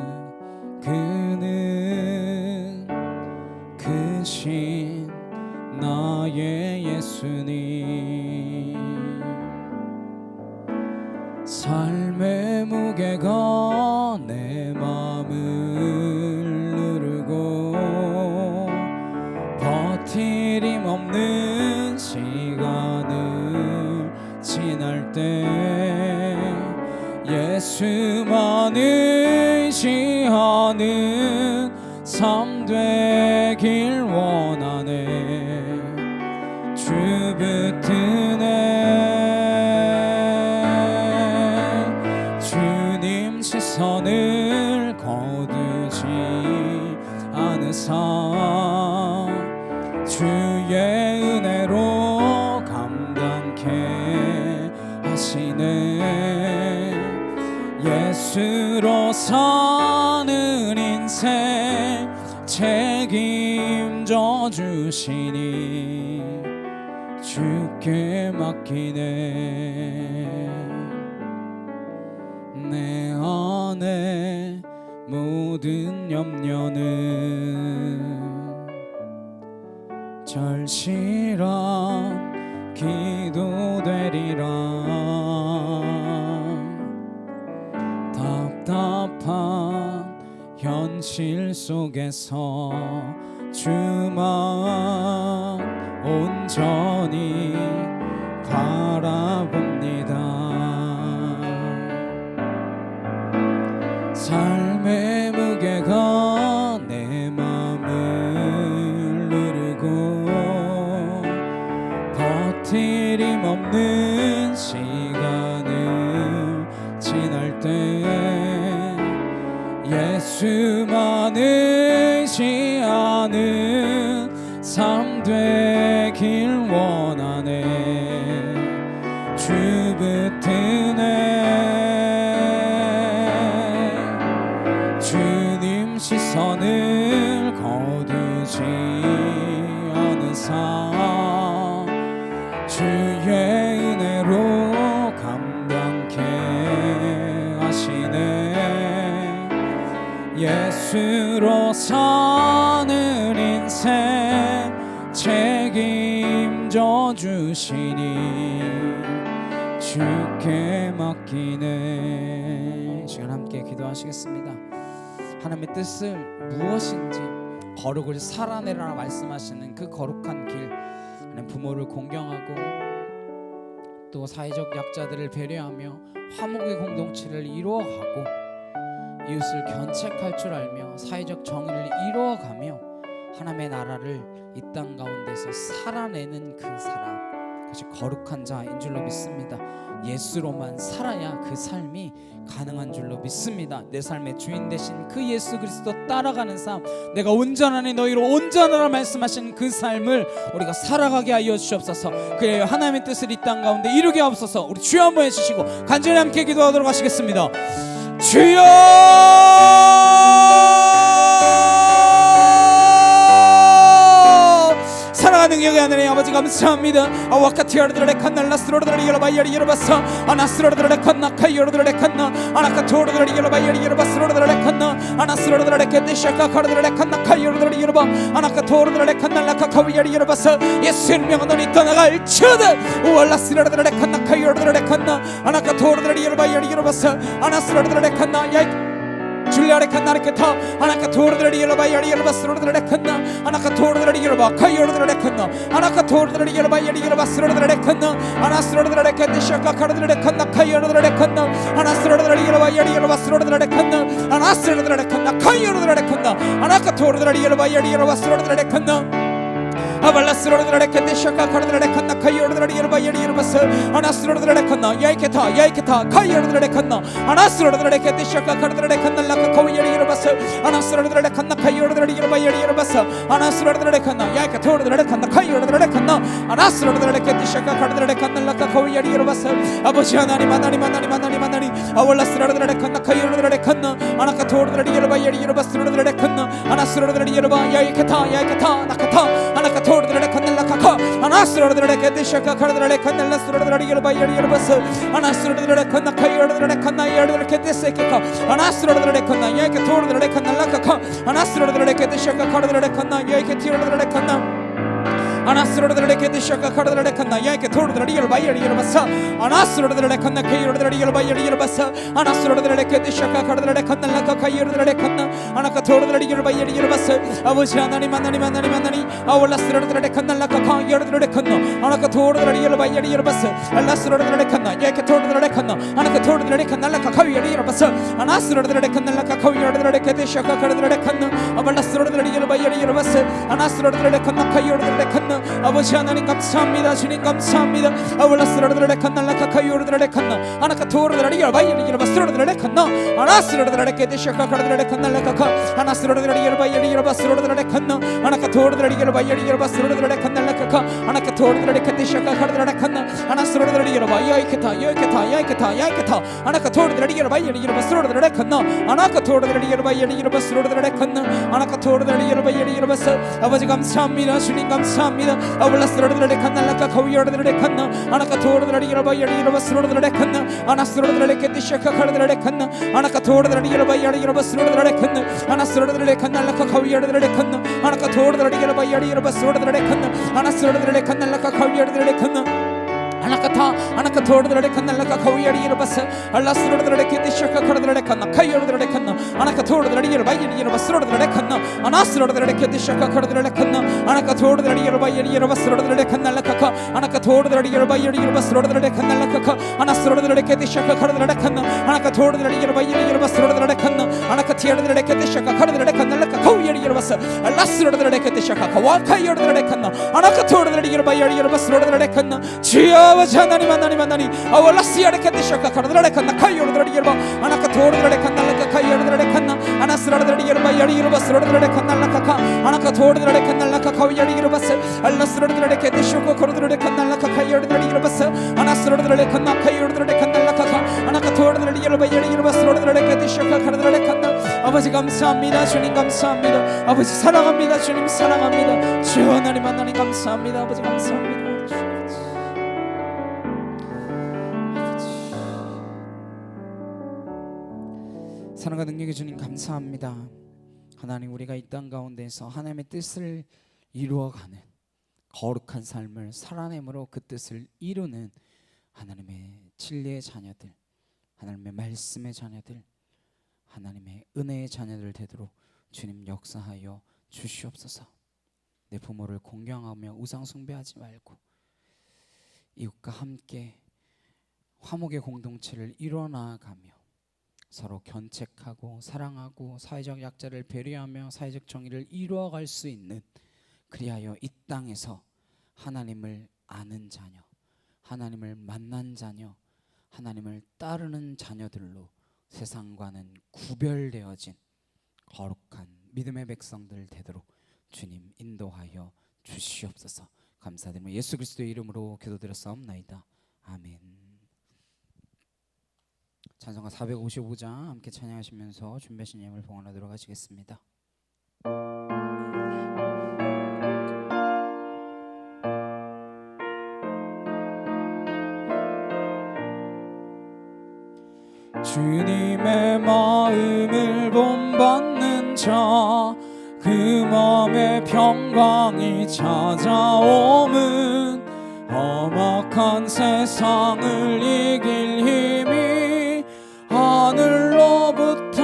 그는 크신 나의 예수님 삶의 무게가 내 맘을 누르고 버티림 없는 시간을 지날 때 예수만 의지하는 삶 되길 원하네 주 붙드네 주님 시선을 거두지 않으사 주의 은혜로 감당케 하시네 예수로 사는 인생 책임져 주시니 주께 맡기네 내 안에 모든 염려는 절실한 기도되리라 답답한 현실 속에서 주만 온전히 바라봅니다 삶의 무게가 내 맘을 누르고 버티림 없는 시간을 지날 때 예수만 의지하는 삶 되길 원하네 주 붙드네 주님 시선을 거두지 않으사 주의 은혜로 감당케 하시네 예수로 사는 인생 책임져 주시니 주께 맡기네 시간 함께 기도하시겠습니다. 하나님의 뜻을 무엇인지 거룩을 살아내라 말씀하시는 그 거룩한 길 하나님 부모를 공경하고 또 사회적 약자들을 배려하며 화목의 공동체를 이루어가고 이웃을 견책할 줄 알며 사회적 정의를 이루어가며 하나님의 나라를 이 땅 가운데서 살아내는 그 사람 그것이 거룩한 자인 줄로 믿습니다. 예수로만 살아야 그 삶이 가능한 줄로 믿습니다. 내 삶의 주인 되신 그 예수 그리스도 따라가는 삶 내가 온전하니 너희로 온전하라 말씀하신 그 삶을 우리가 살아가게 하여 주시옵소서. 그래야 하나님의 뜻을 이 땅 가운데 이루게 하옵소서. 우리 주여 한번 해주시고 간절히 함께 기도하도록 하시겠습니다. 주여 사랑하는 능력의 하나님 아버지 감사합니다. 아와카티아르드레 칸날라스로르드레 열바이야리 열바사 아나스로르드레 칸나카이오르드레 칸나 아나카토르드레 열바이야리 열바스로르드레 칸나 아나스로르드레 켄데샤카 카르드레 칸나카이오르드레 열바 아나카토르드레 칸날라카카위야리 열바사 예수의 명은 너희 떠나갈 처다 우알라스로르드레 칸나카이오르드레 칸나 아나카토르드레 열바이야리 열바사 아나스로르드레 칸나 야 주 줄리아레 칸나르케타 아나카 토르드라리엘바 야리엘바 스로드라레 칸나 아나카 토르드라리엘바 카이오르드라레 칸나 아나카 토르드라리엘바 야리엘바 스로드라레 칸나 아나 스로드라레 칸디샤카 카르드라레 칸나 카이오르드라레 칸나 아나 스로드라리엘바 야리엘바 스로드라레 칸나 아나 스로드라레 칸나 카이오르드라레 칸나 아나카 토르드라리엘바 야리엘바 스로드라레 칸나 아발라스로드라레 칸디샤카 카르드라레 칸나 카이오르드라리엘바 야리엘바스 아나 스로드라레 칸나 야이케타 카이오르드라레 칸나 아나 스로드라레 칸디샤카 카르드라레 칸나 라카 카이오르드라레바스 아나 스로드라레 칸나 카이오르드라리엘바 야리엘바스 아나 스로드라레 칸나 야이케토르드라레 칸나 카이오르드라레 칸나 아나 스로드라레 칸디샤카 카르드라레 칸나 라카 카이오르드라레바스 아버지 하나님 아월라스로드라레 칸나 카이오르드라레 칸나 아나카 토르드라리엘바 야리엘바스 스로드라레 칸나 아나 스로드라리엘바 야이케타 나카타 아나카 토르드라레 칸나 라카카 아나 스로드라레 칸디샤카 카르드라레 칸나 라스로드라리엘바 야리엘바스 아나 스로드라레 칸나 카이오르드라레 칸나 야르드라레 칸디세케카 아나 스로드라레 칸나 야이케토르드라레 칸나 라카카 아나 스로드라레 칸디샤카 카르드라레 칸나 야이케티오르드라레 칸나 아나스로드라레 칸디샤카 카르드라레 칸나 야이케토르드라리엘바 야리엘바스 아나스로드라레 칸나 카이오르드라리엘바 야리엘바스 아나스로드라레 칸디샤카 카르드라레 칸나 라카 카이오르드라레 칸나 아나카토르드라리엘바 야리엘바스 아버지 하나님 아월라스로드라레 칸나 라카 카이오르드라레 칸나 아나카토르드라리엘바 야리엘바스 알라스로드라레 칸나 야이케토르드라레 칸나 아나카토르드라레 칸나 라카 카이오르드라레바스 아나스로드라레 칸나 라카 카이오르드라레 칸디샤카 카르드라레 칸나 아발라스로드라리엘바 야리엘바스 아나스로드라레 칸나 카이오르드라레 칸나 아버지 하나님 감사합니다. 주님 감사합니다. 아월라스로드라레 칸나 라카 카이오르드라레 칸나 아나카토르드라리엘바 야리엘바 스로드라레 칸나 아나스로드라레 칸디샤카 카르드라레 칸나 라카카 아나스로드라리엘바 야리엘바 스로드라레 칸나 아나카토르드라리엘바 야리엘바 스로드라레 칸나 라카카 아나카토르드라레 칸디샤카 카르드라레 칸나 아나스로드라리엘바 야이케타 아나카토르드라리엘바 야리엘바 스로드라레 칸나 아나카토르드라리엘바 야리엘바 스로드라레 칸나 아나카토르드라리엘바 야리엘바스 아버지 감사합니다. 주님 감사합니다. 아블라스로드라레 칸나 라카 카이오르드라레 칸나 아나카토르드라리엘바 야리엘바 스로드라레 칸나 아나스로드라레 칸디샤카 카르드라레 칸나 아나카토르드라리엘바 야리엘바 스로드라레 칸나 아나스로드라레 칸나 라카 카이오르드라레 칸나 아나카토르드라리엘바 야리엘바 스로드라레 칸나 아나스로드라레 칸나 라카 카이오르드라레 칸나 아나카토르드라레 칸나 라카 카이오르드라레바스 알라스로드라레 칸디샤카 카르드라레 칸나 카이오르드라레 칸나 아나카토르드라리엘바 야리엘바 스로드라레 칸나 아나스로드라레 칸디샤카 카르드라레 칸나 아나카토르드라리엘바 야리엘바 스로드라레 칸나 라카카 아나카토르드라리엘바 야리엘바 스로드라레 칸나 라카카 아나스로드라레 칸디샤카 카르드라레 칸나 아나카토르드라리엘바 야리엘바 스로드라레 칸나 아나카티르드라레 칸디샤카 카르드라레 칸나 라카 카이오르드라바스 알라스로드라레 칸디샤카 카이오르드라레 칸나 아나카토르드라리엘바 야리엘바 스로드라레 칸나 주여 아버지 하나님 아월라스야레 칸디샤카 카르드라레 칸나 카이오르드라리엘바 아나카토르드라레 칸나 라카 카이오르드라레 칸나 아나스로드라리엘바 야리엘바 스로드라레 칸나 라카카 아나카토르드라레 칸나 라카 카이오르드라바스 알라스로드라레 칸디샤카 카르드라레 칸나 라카 카이오르드라리엘바스 아나스로드라레 칸나 카이오르드라레 칸나 라카카 아나카토르드라리엘바 야리엘바 스로드라레 칸디샤카 카르드라레 칸나 아버지 감사합니다. 주님 감사합니다. 아버지 사랑합니다. 주님 사랑합니다. 주 하나님 감사합니다. 아버지 감사합니다. 사랑과 능력의 주님 감사합니다. 하나님 우리가 이 땅 가운데서 하나님의 뜻을 이루어가는 거룩한 삶을 살아내므로 그 뜻을 이루는 하나님의 진리의 자녀들, 하나님의 말씀의 자녀들, 하나님의 은혜의 자녀들 되도록 주님 역사하여 주시옵소서. 내 부모를 공경하며 우상 숭배하지 말고 이웃과 함께 화목의 공동체를 이뤄나가며 서로 견책하고 사랑하고 사회적 약자를 배려하며 사회적 정의를 이루어갈 수 있는, 그리하여 이 땅에서 하나님을 아는 자녀, 하나님을 만난 자녀, 하나님을 따르는 자녀들로 세상과는 구별되어진 거룩한 믿음의 백성들 되도록 주님 인도하여 주시옵소서. 감사드리며 예수 그리스도의 이름으로 기도드렸사옵나이다. 아멘. 찬송가 455장 함께 찬양하시면서 준비하신 예물을 봉헌하도록 하시겠습니다. 주님의 마음을 본받는 자, 그 마음의 평강이 찾아옴은 험악한 세상을 이길 힘이 하늘로부터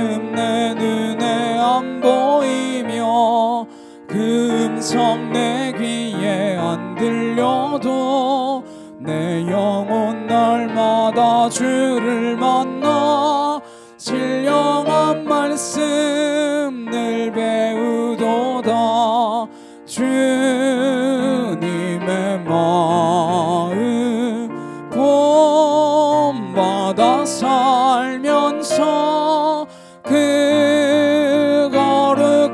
말씀 내 눈에 안 보이며 그 음성 내 귀에 안 들려도 내 영혼 날마다 주를 만나 신령한 말씀 늘 배우도다. 주님의 마음 본받아 살면서 그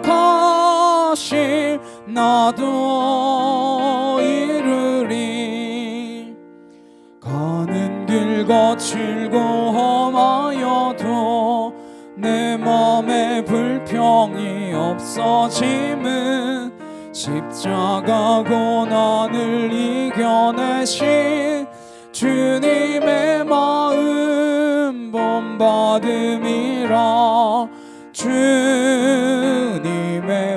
거룩하심 나도 이루리. 가는 길 거칠고 험하여도 내 맘에 불평이 없어짐은 십자가 고난을 이겨내신 주님의 마음 본받음이라. 주님의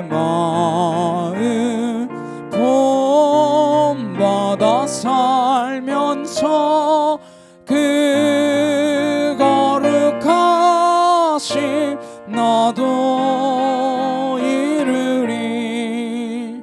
마음 본받아 살면서 그 거룩하심 나도 이루리.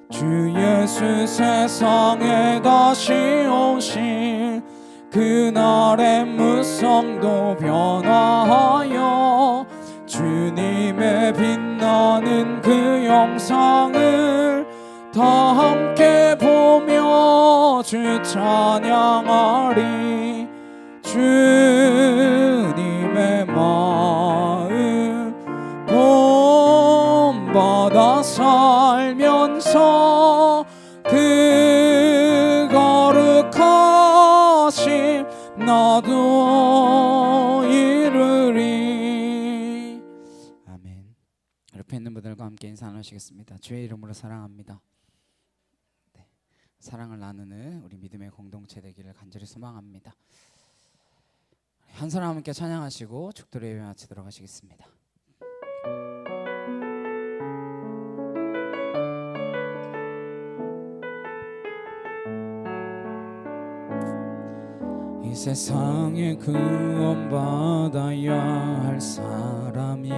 주 예수 세상에 다시 오신 그날의 무성도 변화하여 주님의 빛나는 그 영상을 다 함께 보며 주 찬양하리. 주님의 마음 본받아 살면서 그 거룩하심 나도 이루리. 아멘. 옆에 있는 분들과 함께 인사 나누시겠습니다. 주의 이름으로 사랑합니다. 네, 사랑을 나누는 우리 믿음의 공동체 되기를 간절히 소망합니다. 한 사람 함께 찬양하시고 축도의 예배 마치도록 하시겠습니다. 이 세상에 구원받아야 할 사람이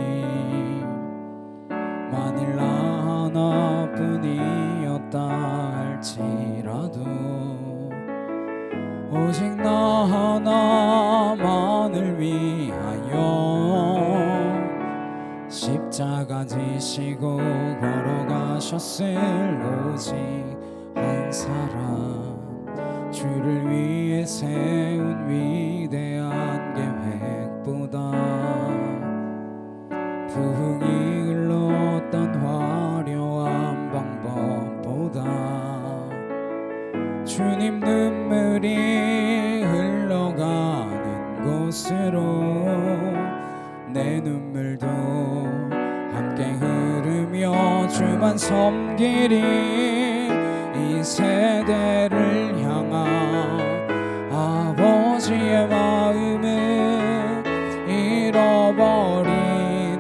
만일 나 하나뿐이었다 할지라도 오직 나 하나만을 위하여 십자가 지시고 걸어가셨을 오직 한 사람. 주를 위해 세운 위대한 계획보다 부흥이 흘렀던 화려한 방법보다 주님 눈물이 흘러가는 곳으로 내 눈물도 함께 흐르며 주만 섬기리. 이 세대를 향한 아버지의 마음은 잃어버린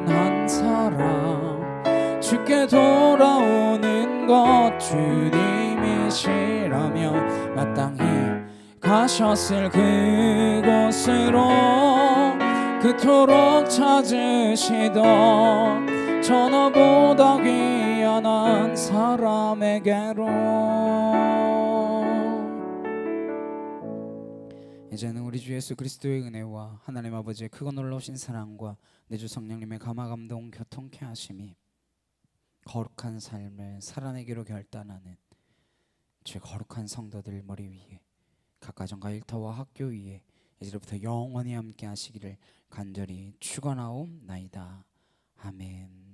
한 사람 주께 돌아오는 것 주님이시라면 마땅히 가셨을 그곳으로 그토록 찾으시던 천하보다 귀한 한 사람에게로. 이제는 우리 주 예수 그리스도의 은혜와 하나님 아버지의 크고 놀라우신 사랑과 내 주 성령님의 감화감동 교통케 하심이 거룩한 삶을 살아내기로 결단하는 주의 거룩한 성도들 머리 위에 각 가정과 일터와 학교 위에 이제부터 영원히 함께 하시기를 간절히 축원하옵나이다. 아멘.